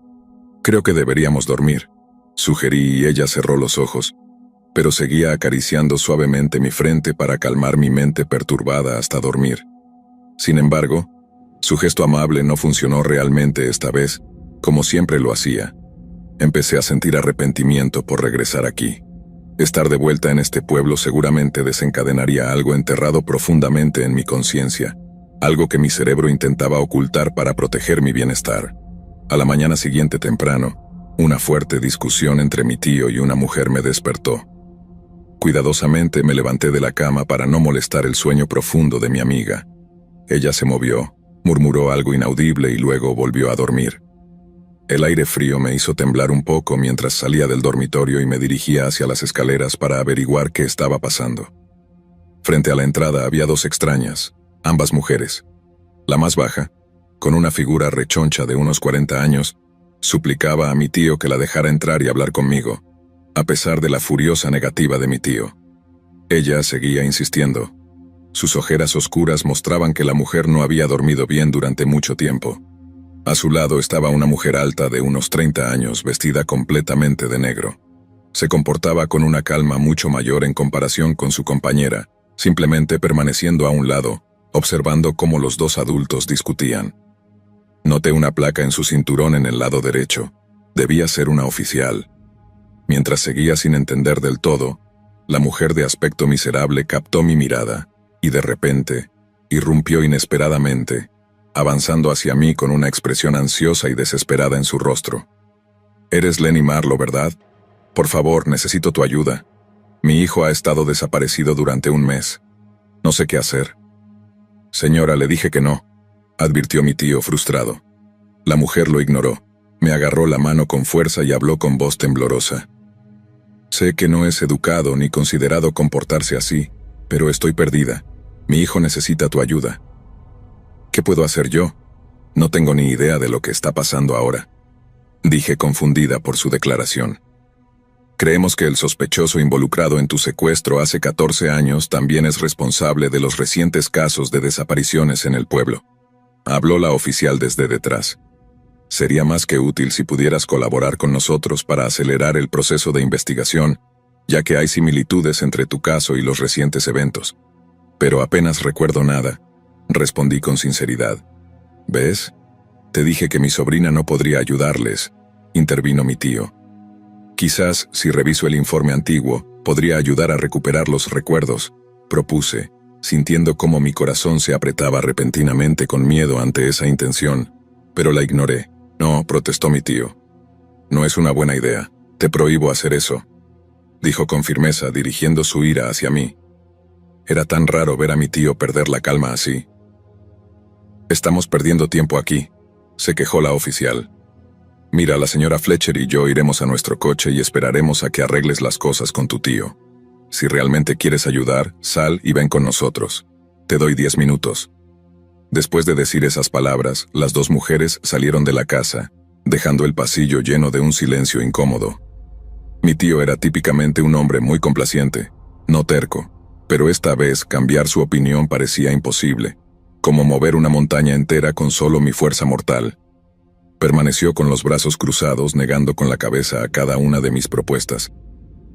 Creo que deberíamos dormir, sugerí, y ella cerró los ojos, pero seguía acariciando suavemente mi frente para calmar mi mente perturbada hasta dormir. Sin embargo, su gesto amable no funcionó realmente esta vez, como siempre lo hacía. Empecé a sentir arrepentimiento por regresar aquí. Estar de vuelta en este pueblo seguramente desencadenaría algo enterrado profundamente en mi conciencia, algo que mi cerebro intentaba ocultar para proteger mi bienestar. A la mañana siguiente temprano, una fuerte discusión entre mi tío y una mujer me despertó. Cuidadosamente me levanté de la cama para no molestar el sueño profundo de mi amiga. Ella se movió, murmuró algo inaudible y luego volvió a dormir. El aire frío me hizo temblar un poco mientras salía del dormitorio y me dirigía hacia las escaleras para averiguar qué estaba pasando. Frente a la entrada había dos extrañas, ambas mujeres. La más baja, con una figura rechoncha de unos 40 años, suplicaba a mi tío que la dejara entrar y hablar conmigo, a pesar de la furiosa negativa de mi tío. Ella seguía insistiendo. Sus ojeras oscuras mostraban que la mujer no había dormido bien durante mucho tiempo. A su lado estaba una mujer alta de unos 30 años, vestida completamente de negro. Se comportaba con una calma mucho mayor en comparación con su compañera, simplemente permaneciendo a un lado, observando cómo los dos adultos discutían. Noté una placa en su cinturón en el lado derecho. Debía ser una oficial. Mientras seguía sin entender del todo, la mujer de aspecto miserable captó mi mirada, y de repente, irrumpió inesperadamente, avanzando hacia mí con una expresión ansiosa y desesperada en su rostro. «Eres Lenny Marlowe, ¿verdad? Por favor, necesito tu ayuda. Mi hijo ha estado desaparecido durante un mes. No sé qué hacer». «Señora, le dije que no», advirtió mi tío frustrado. La mujer lo ignoró, me agarró la mano con fuerza y habló con voz temblorosa. «Sé que no es educado ni considerado comportarse así, pero estoy perdida. Mi hijo necesita tu ayuda». «¿Qué puedo hacer yo? No tengo ni idea de lo que está pasando ahora», dije confundida por su declaración. «Creemos que el sospechoso involucrado en tu secuestro hace 14 años también es responsable de los recientes casos de desapariciones en el pueblo», habló la oficial desde detrás. «Sería más que útil si pudieras colaborar con nosotros para acelerar el proceso de investigación, ya que hay similitudes entre tu caso y los recientes eventos. Pero apenas recuerdo nada», respondí con sinceridad. «¿Ves? Te dije que mi sobrina no podría ayudarles», intervino mi tío. «Quizás, si reviso el informe antiguo, podría ayudar a recuperar los recuerdos», propuse, sintiendo cómo mi corazón se apretaba repentinamente con miedo ante esa intención, pero la ignoré. «No», protestó mi tío. «No es una buena idea. Te prohíbo hacer eso», dijo con firmeza, dirigiendo su ira hacia mí. Era tan raro ver a mi tío perder la calma así. «Estamos perdiendo tiempo aquí», se quejó la oficial. «Mira, la señora Fletcher y yo iremos a nuestro coche y esperaremos a que arregles las cosas con tu tío. Si realmente quieres ayudar, sal y ven con nosotros. Te doy 10 minutos». Después de decir esas palabras, las dos mujeres salieron de la casa, dejando el pasillo lleno de un silencio incómodo. Mi tío era típicamente un hombre muy complaciente, no terco, pero esta vez cambiar su opinión parecía imposible, como mover una montaña entera con solo mi fuerza mortal. Permaneció con los brazos cruzados, negando con la cabeza a cada una de mis propuestas.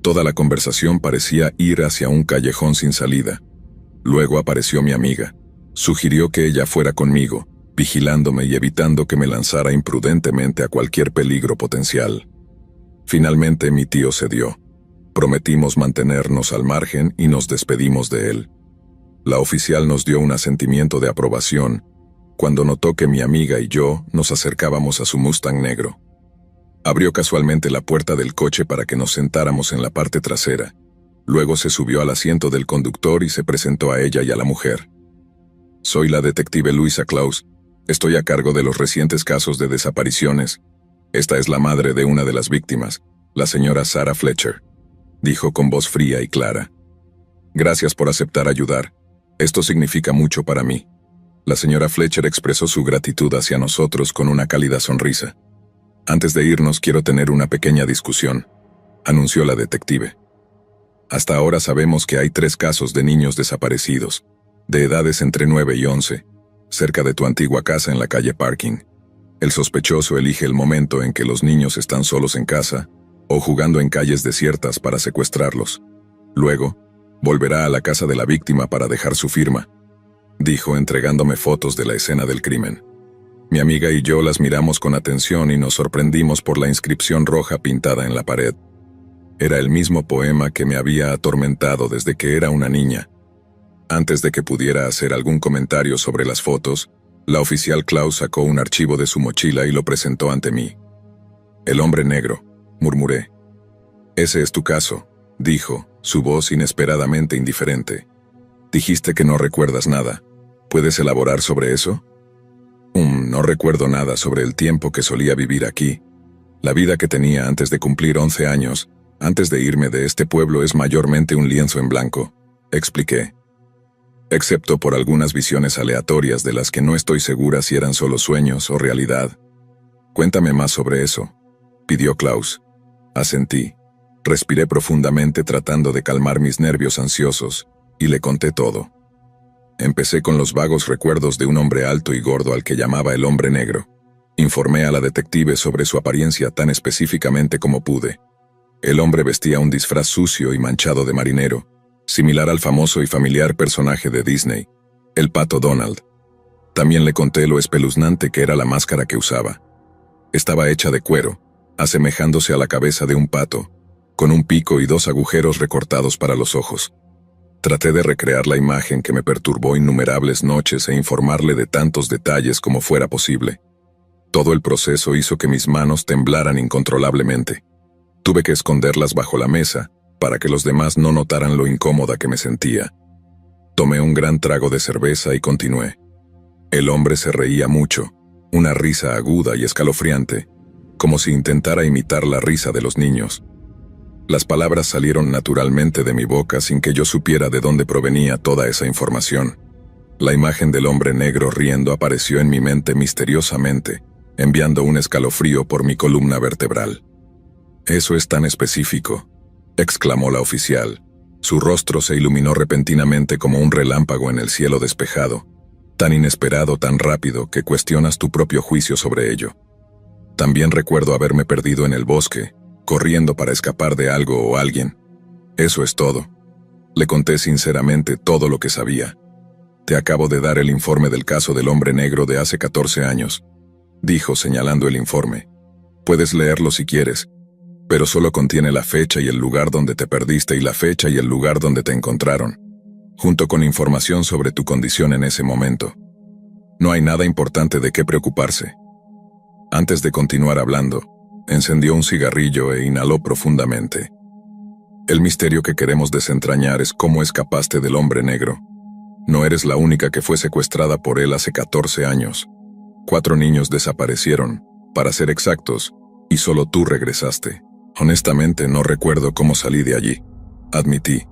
Toda la conversación parecía ir hacia un callejón sin salida. Luego apareció mi amiga. Sugirió que ella fuera conmigo, vigilándome y evitando que me lanzara imprudentemente a cualquier peligro potencial. Finalmente mi tío cedió. Prometimos mantenernos al margen y nos despedimos de él. La oficial nos dio un asentimiento de aprobación cuando notó que mi amiga y yo nos acercábamos a su Mustang negro. Abrió casualmente la puerta del coche para que nos sentáramos en la parte trasera. Luego se subió al asiento del conductor y se presentó a ella y a la mujer. Soy la detective Luisa Klaus. Estoy a cargo de los recientes casos de desapariciones. Esta es la madre de una de las víctimas, la señora Sarah Fletcher, dijo con voz fría y clara. Gracias por aceptar ayudar. Esto significa mucho para mí. La señora Fletcher expresó su gratitud hacia nosotros con una cálida sonrisa. Antes de irnos quiero tener una pequeña discusión, anunció la detective. Hasta ahora sabemos que hay 3 casos de niños desaparecidos, de edades entre 9 y 11, cerca de tu antigua casa en la calle Parking. El sospechoso elige el momento en que los niños están solos en casa o jugando en calles desiertas para secuestrarlos. Luego, volverá a la casa de la víctima para dejar su firma, dijo entregándome fotos de la escena del crimen. Mi amiga y yo las miramos con atención y nos sorprendimos por la inscripción roja pintada en la pared. Era el mismo poema que me había atormentado desde que era una niña. Antes de que pudiera hacer algún comentario sobre las fotos, la oficial Klaus sacó un archivo de su mochila y lo presentó ante mí. El hombre negro, murmuré. Ese es tu caso, dijo, su voz inesperadamente indiferente. Dijiste que no recuerdas nada. ¿Puedes elaborar sobre eso? No recuerdo nada sobre el tiempo que solía vivir aquí. La vida que tenía antes de cumplir 11 años, antes de irme de este pueblo, es mayormente un lienzo en blanco, expliqué. Excepto por algunas visiones aleatorias de las que no estoy segura si eran solo sueños o realidad. Cuéntame más sobre eso, pidió Klaus. Asentí. Respiré profundamente tratando de calmar mis nervios ansiosos, y le conté todo. Empecé con los vagos recuerdos de un hombre alto y gordo al que llamaba el hombre negro. Informé a la detective sobre su apariencia tan específicamente como pude. El hombre vestía un disfraz sucio y manchado de marinero, similar al famoso y familiar personaje de Disney, el pato Donald. También le conté lo espeluznante que era la máscara que usaba. Estaba hecha de cuero, asemejándose a la cabeza de un pato, con un pico y 2 agujeros recortados para los ojos. Traté de recrear la imagen que me perturbó innumerables noches e informarle de tantos detalles como fuera posible. Todo el proceso hizo que mis manos temblaran incontrolablemente. Tuve que esconderlas bajo la mesa para que los demás no notaran lo incómoda que me sentía. Tomé un gran trago de cerveza y continué. El hombre se reía mucho, una risa aguda y escalofriante, como si intentara imitar la risa de los niños. Las palabras salieron naturalmente de mi boca sin que yo supiera de dónde provenía toda esa información. La imagen del hombre negro riendo apareció en mi mente misteriosamente, enviando un escalofrío por mi columna vertebral. «Eso es tan específico», exclamó la oficial. Su rostro se iluminó repentinamente como un relámpago en el cielo despejado, tan inesperado, tan rápido, que cuestionas tu propio juicio sobre ello. También recuerdo haberme perdido en el bosque, corriendo para escapar de algo o alguien. Eso es todo. Le conté sinceramente todo lo que sabía. Te acabo de dar el informe del caso del hombre negro de hace 14 años, dijo señalando el informe. Puedes leerlo si quieres, pero solo contiene la fecha y el lugar donde te perdiste y la fecha y el lugar donde te encontraron, junto con información sobre tu condición en ese momento. No hay nada importante de qué preocuparse. Antes de continuar hablando, encendió un cigarrillo e inhaló profundamente. El misterio que queremos desentrañar es cómo escapaste del hombre negro. No eres la única que fue secuestrada por él hace 14 años. 4 niños desaparecieron, para ser exactos, y solo tú regresaste. Honestamente no recuerdo cómo salí de allí, admití.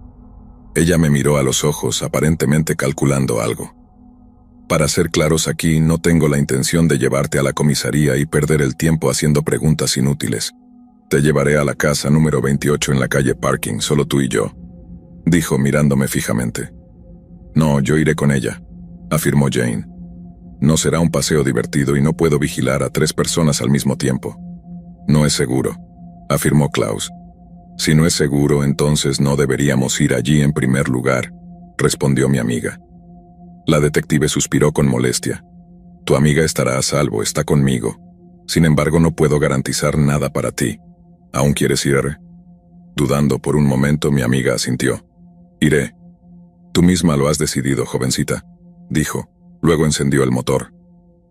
Ella me miró a los ojos, aparentemente calculando algo. Para ser claros aquí, no tengo la intención de llevarte a la comisaría y perder el tiempo haciendo preguntas inútiles. Te llevaré a la casa número 28 en la calle Parking, solo tú y yo, dijo mirándome fijamente. No, yo iré con ella, afirmó Jane. No será un paseo divertido y no puedo vigilar a 3 personas al mismo tiempo. No es seguro, afirmó Klaus. Si no es seguro, entonces no deberíamos ir allí en primer lugar, respondió mi amiga. La detective suspiró con molestia. Tu amiga estará a salvo, está conmigo. Sin embargo, no puedo garantizar nada para ti. ¿Aún quieres ir? Dudando por un momento, mi amiga asintió. Iré. Tú misma lo has decidido, jovencita, dijo. Luego encendió el motor.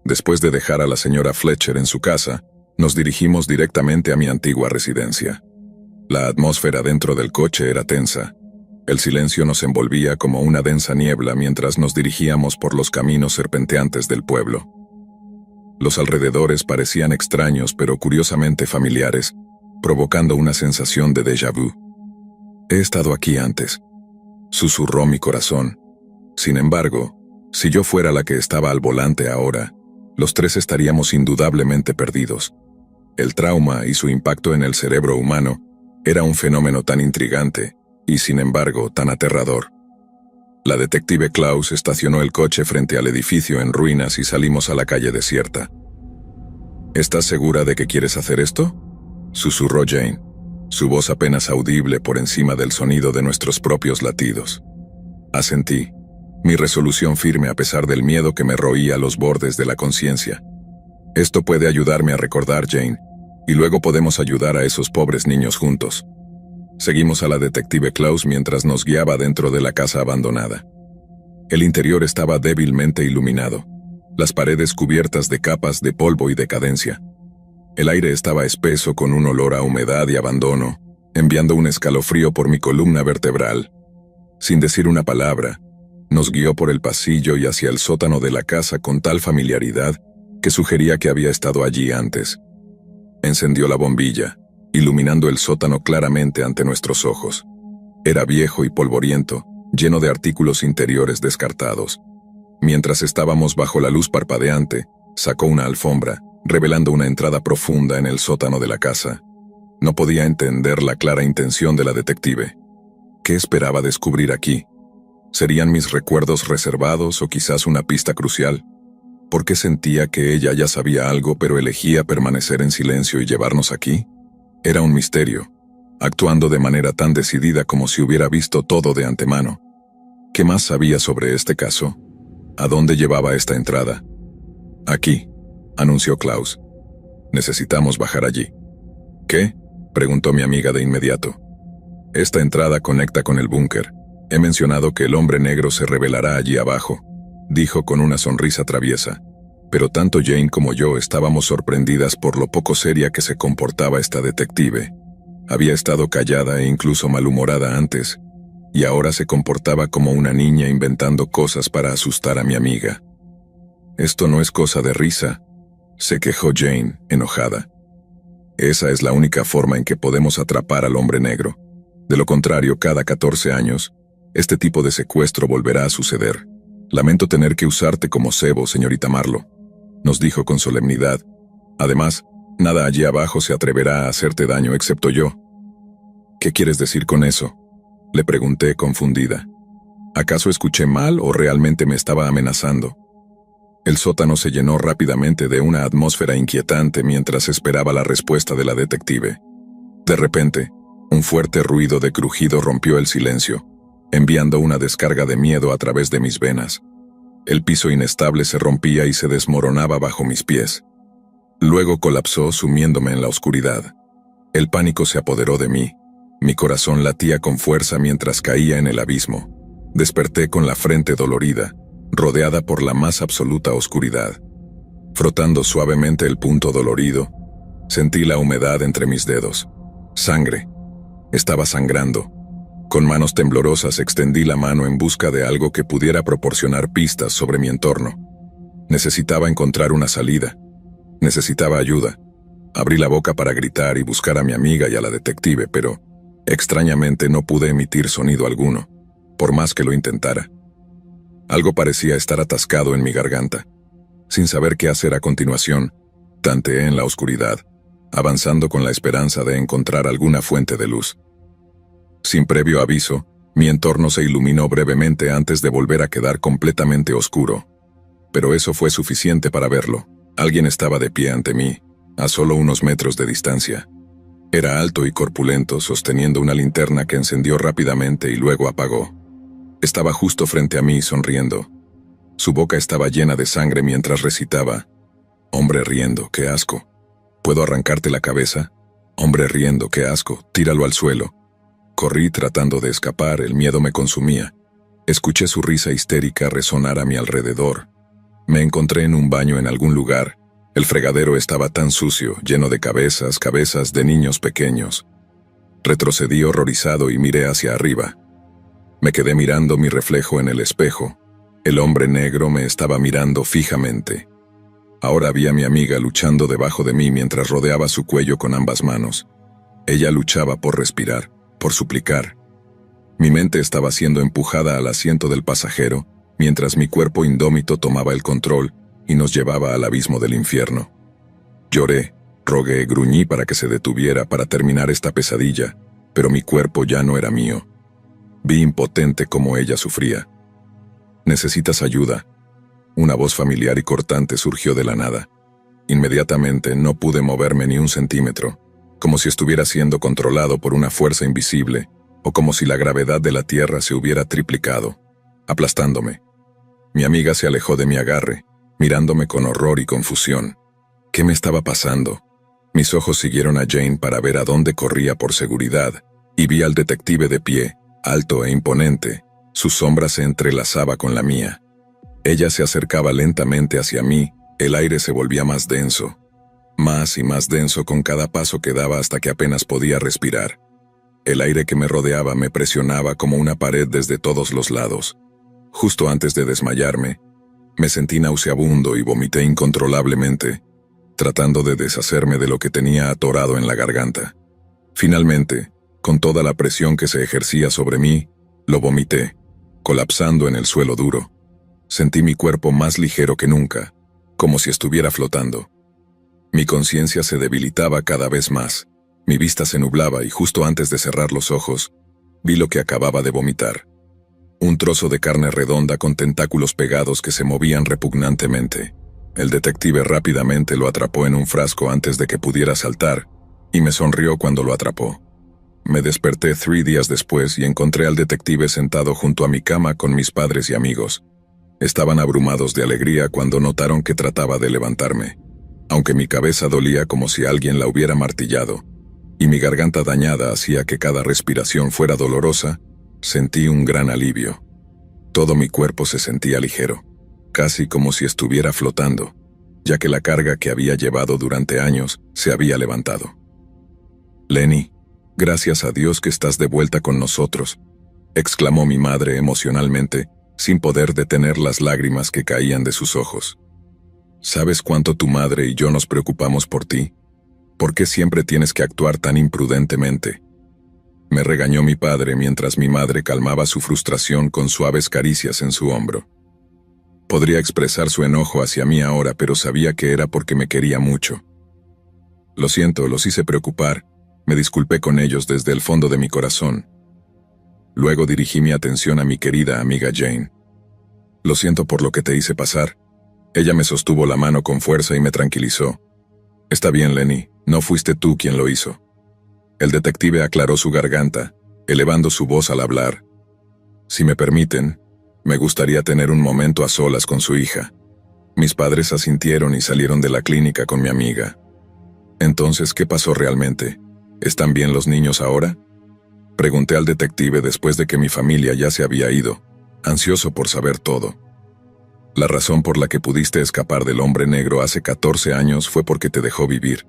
Después de dejar a la señora Fletcher en su casa, nos dirigimos directamente a mi antigua residencia. La atmósfera dentro del coche era tensa. El silencio nos envolvía como una densa niebla mientras nos dirigíamos por los caminos serpenteantes del pueblo. Los alrededores parecían extraños pero curiosamente familiares, provocando una sensación de déjà vu. He estado aquí antes, susurró mi corazón. Sin embargo, si yo fuera la que estaba al volante ahora, los tres estaríamos indudablemente perdidos. El trauma y su impacto en el cerebro humano era un fenómeno tan intrigante y, sin embargo, tan aterrador. La detective Klaus estacionó el coche frente al edificio en ruinas y salimos a la calle desierta. ¿Estás segura de que quieres hacer esto?, susurró Jane, su voz apenas audible por encima del sonido de nuestros propios latidos. Asentí, mi resolución firme a pesar del miedo que me roía los bordes de la conciencia. Esto puede ayudarme a recordar, Jane, y luego podemos ayudar a esos pobres niños juntos. Seguimos a la detective Klaus mientras nos guiaba dentro de la casa abandonada. El interior estaba débilmente iluminado, las paredes cubiertas de capas de polvo y decadencia. El aire estaba espeso con un olor a humedad y abandono, enviando un escalofrío por mi columna vertebral. Sin decir una palabra, nos guió por el pasillo y hacia el sótano de la casa con tal familiaridad que sugería que había estado allí antes. Encendió la bombilla, iluminando el sótano claramente ante nuestros ojos. Era viejo y polvoriento, lleno de artículos interiores descartados. Mientras estábamos bajo la luz parpadeante, sacó una alfombra, revelando una entrada profunda en el sótano de la casa. No podía entender la clara intención de la detective. ¿Qué esperaba descubrir aquí? ¿Serían mis recuerdos reservados o quizás una pista crucial? ¿Por qué sentía que ella ya sabía algo pero elegía permanecer en silencio y llevarnos aquí? Era un misterio, actuando de manera tan decidida como si hubiera visto todo de antemano. ¿Qué más sabía sobre este caso? ¿A dónde llevaba esta entrada? Aquí, anunció Klaus. Necesitamos bajar allí. ¿Qué?, preguntó mi amiga de inmediato. Esta entrada conecta con el búnker. He mencionado que el hombre negro se revelará allí abajo, dijo con una sonrisa traviesa. Pero tanto Jane como yo estábamos sorprendidas por lo poco seria que se comportaba esta detective. Había estado callada e incluso malhumorada antes, y ahora se comportaba como una niña inventando cosas para asustar a mi amiga. Esto no es cosa de risa, se quejó Jane, enojada. Esa es la única forma en que podemos atrapar al hombre negro. De lo contrario, cada 14 años, este tipo de secuestro volverá a suceder. Lamento tener que usarte como cebo, señorita Marlowe, nos dijo con solemnidad. Además, nada allí abajo se atreverá a hacerte daño excepto yo. ¿Qué quieres decir con eso?, le pregunté confundida. ¿Acaso escuché mal o realmente me estaba amenazando? El sótano se llenó rápidamente de una atmósfera inquietante mientras esperaba la respuesta de la detective. De repente, un fuerte ruido de crujido rompió el silencio, enviando una descarga de miedo a través de mis venas. El piso inestable se rompía y se desmoronaba bajo mis pies. Luego colapsó sumiéndome en la oscuridad. El pánico se apoderó de mí. Mi corazón latía con fuerza mientras caía en el abismo. Desperté con la frente dolorida, rodeada por la más absoluta oscuridad. Frotando suavemente el punto dolorido, sentí la humedad entre mis dedos. Sangre. Estaba sangrando. Con manos temblorosas extendí la mano en busca de algo que pudiera proporcionar pistas sobre mi entorno. Necesitaba encontrar una salida. Necesitaba ayuda. Abrí la boca para gritar y buscar a mi amiga y a la detective, pero, extrañamente, no pude emitir sonido alguno, por más que lo intentara. Algo parecía estar atascado en mi garganta. Sin saber qué hacer a continuación, tanteé en la oscuridad, avanzando con la esperanza de encontrar alguna fuente de luz. Sin previo aviso, mi entorno se iluminó brevemente antes de volver a quedar completamente oscuro. Pero eso fue suficiente para verlo. Alguien estaba de pie ante mí, a solo unos metros de distancia. Era alto y corpulento, sosteniendo una linterna que encendió rápidamente y luego apagó. Estaba justo frente a mí, sonriendo. Su boca estaba llena de sangre mientras recitaba: «Hombre riendo, qué asco. ¿Puedo arrancarte la cabeza? Hombre riendo, qué asco, tíralo al suelo». Corrí tratando de escapar, el miedo me consumía. Escuché su risa histérica resonar a mi alrededor. Me encontré en un baño en algún lugar. El fregadero estaba tan sucio, lleno de cabezas de niños pequeños. Retrocedí horrorizado y miré hacia arriba. Me quedé mirando mi reflejo en el espejo. El hombre negro me estaba mirando fijamente. Ahora vi a mi amiga luchando debajo de mí mientras rodeaba su cuello con ambas manos. Ella luchaba por respirar, por suplicar. Mi mente estaba siendo empujada al asiento del pasajero, mientras mi cuerpo indómito tomaba el control y nos llevaba al abismo del infierno. Lloré, rogué, gruñí para que se detuviera para terminar esta pesadilla, pero mi cuerpo ya no era mío. Vi impotente cómo ella sufría. «¿Necesitas ayuda?». Una voz familiar y cortante surgió de la nada. Inmediatamente no pude moverme ni un centímetro, como si estuviera siendo controlado por una fuerza invisible, o como si la gravedad de la tierra se hubiera triplicado, aplastándome. Mi amiga se alejó de mi agarre, mirándome con horror y confusión. ¿Qué me estaba pasando? Mis ojos siguieron a Jane para ver a dónde corría por seguridad, y vi al detective de pie, alto e imponente. Su sombra se entrelazaba con la mía. Ella se acercaba lentamente hacia mí, el aire se volvía más denso. Más y más denso con cada paso que daba hasta que apenas podía respirar. El aire que me rodeaba me presionaba como una pared desde todos los lados. Justo antes de desmayarme, me sentí nauseabundo y vomité incontrolablemente, tratando de deshacerme de lo que tenía atorado en la garganta. Finalmente, con toda la presión que se ejercía sobre mí, lo vomité, colapsando en el suelo duro. Sentí mi cuerpo más ligero que nunca, como si estuviera flotando. Mi conciencia se debilitaba cada vez más. Mi vista se nublaba y justo antes de cerrar los ojos, vi lo que acababa de vomitar. Un trozo de carne redonda con tentáculos pegados que se movían repugnantemente. El detective rápidamente lo atrapó en un frasco antes de que pudiera saltar, y me sonrió cuando lo atrapó. Me desperté 3 días después y encontré al detective sentado junto a mi cama con mis padres y amigos. Estaban abrumados de alegría cuando notaron que trataba de levantarme. Aunque mi cabeza dolía como si alguien la hubiera martillado, y mi garganta dañada hacía que cada respiración fuera dolorosa, sentí un gran alivio. Todo mi cuerpo se sentía ligero, casi como si estuviera flotando, ya que la carga que había llevado durante años se había levantado. «Lenny, gracias a Dios que estás de vuelta con nosotros», exclamó mi madre emocionalmente, sin poder detener las lágrimas que caían de sus ojos. «¿Sabes cuánto tu madre y yo nos preocupamos por ti? ¿Por qué siempre tienes que actuar tan imprudentemente?», me regañó mi padre mientras mi madre calmaba su frustración con suaves caricias en su hombro. Podría expresar su enojo hacia mí ahora, pero sabía que era porque me quería mucho. «Lo siento, los hice preocupar», me disculpé con ellos desde el fondo de mi corazón. Luego dirigí mi atención a mi querida amiga Jane. «Lo siento por lo que te hice pasar». Ella me sostuvo la mano con fuerza y me tranquilizó. «Está bien, Lenny, no fuiste tú quien lo hizo». El detective aclaró su garganta, elevando su voz al hablar. «Si me permiten, me gustaría tener un momento a solas con su hija». Mis padres asintieron y salieron de la clínica con mi amiga. «Entonces, ¿qué pasó realmente? ¿Están bien los niños ahora?», pregunté al detective después de que mi familia ya se había ido, ansioso por saber todo. «La razón por la que pudiste escapar del hombre negro hace 14 años fue porque te dejó vivir»,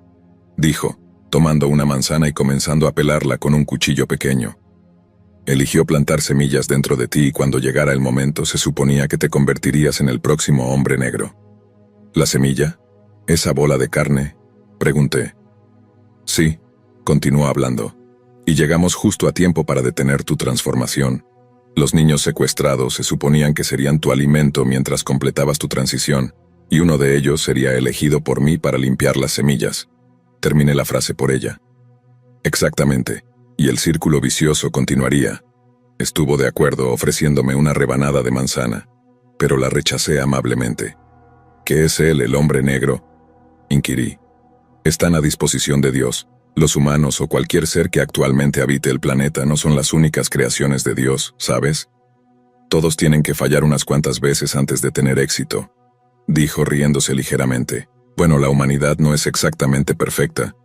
dijo, tomando una manzana y comenzando a pelarla con un cuchillo pequeño. «Eligió plantar semillas dentro de ti y cuando llegara el momento se suponía que te convertirías en el próximo hombre negro». «¿La semilla? ¿Esa bola de carne?», pregunté. «Sí», continuó hablando, «y llegamos justo a tiempo para detener tu transformación. Los niños secuestrados se suponían que serían tu alimento mientras completabas tu transición, y uno de ellos sería elegido por mí para limpiar las semillas». Terminé la frase por ella. «Exactamente, y el círculo vicioso continuaría». Estuvo de acuerdo ofreciéndome una rebanada de manzana, pero la rechacé amablemente. «¿Qué es él, el hombre negro?», inquirí. «Están a disposición de Dios. Los humanos o cualquier ser que actualmente habite el planeta no son las únicas creaciones de Dios, ¿sabes? Todos tienen que fallar unas cuantas veces antes de tener éxito», dijo riéndose ligeramente. «Bueno, la humanidad no es exactamente perfecta,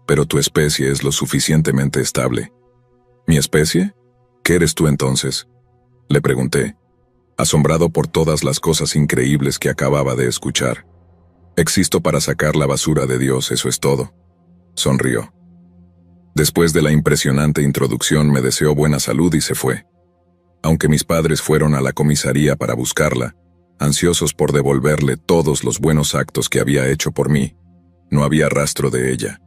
pero tu especie es lo suficientemente estable». «¿Mi especie? ¿Qué eres tú entonces?», le pregunté, asombrado por todas las cosas increíbles que acababa de escuchar. «Existo para sacar la basura de Dios, eso es todo», sonrió. Después de la impresionante introducción me deseó buena salud y se fue. Aunque mis padres fueron a la comisaría para buscarla, ansiosos por devolverle todos los buenos actos que había hecho por mí, no había rastro de ella.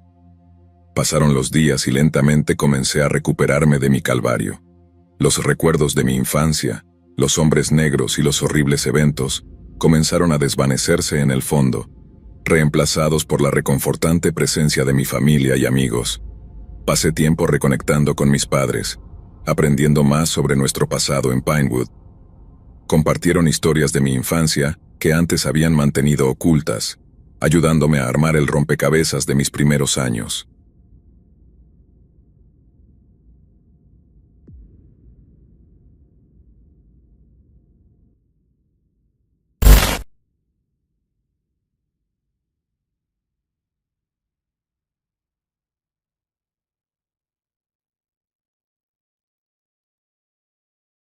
Pasaron los días y lentamente comencé a recuperarme de mi calvario. Los recuerdos de mi infancia, los hombres negros y los horribles eventos comenzaron a desvanecerse en el fondo, reemplazados por la reconfortante presencia de mi familia y amigos. Pasé tiempo reconectando con mis padres, aprendiendo más sobre nuestro pasado en Pinewood. Compartieron historias de mi infancia que antes habían mantenido ocultas, ayudándome a armar el rompecabezas de mis primeros años.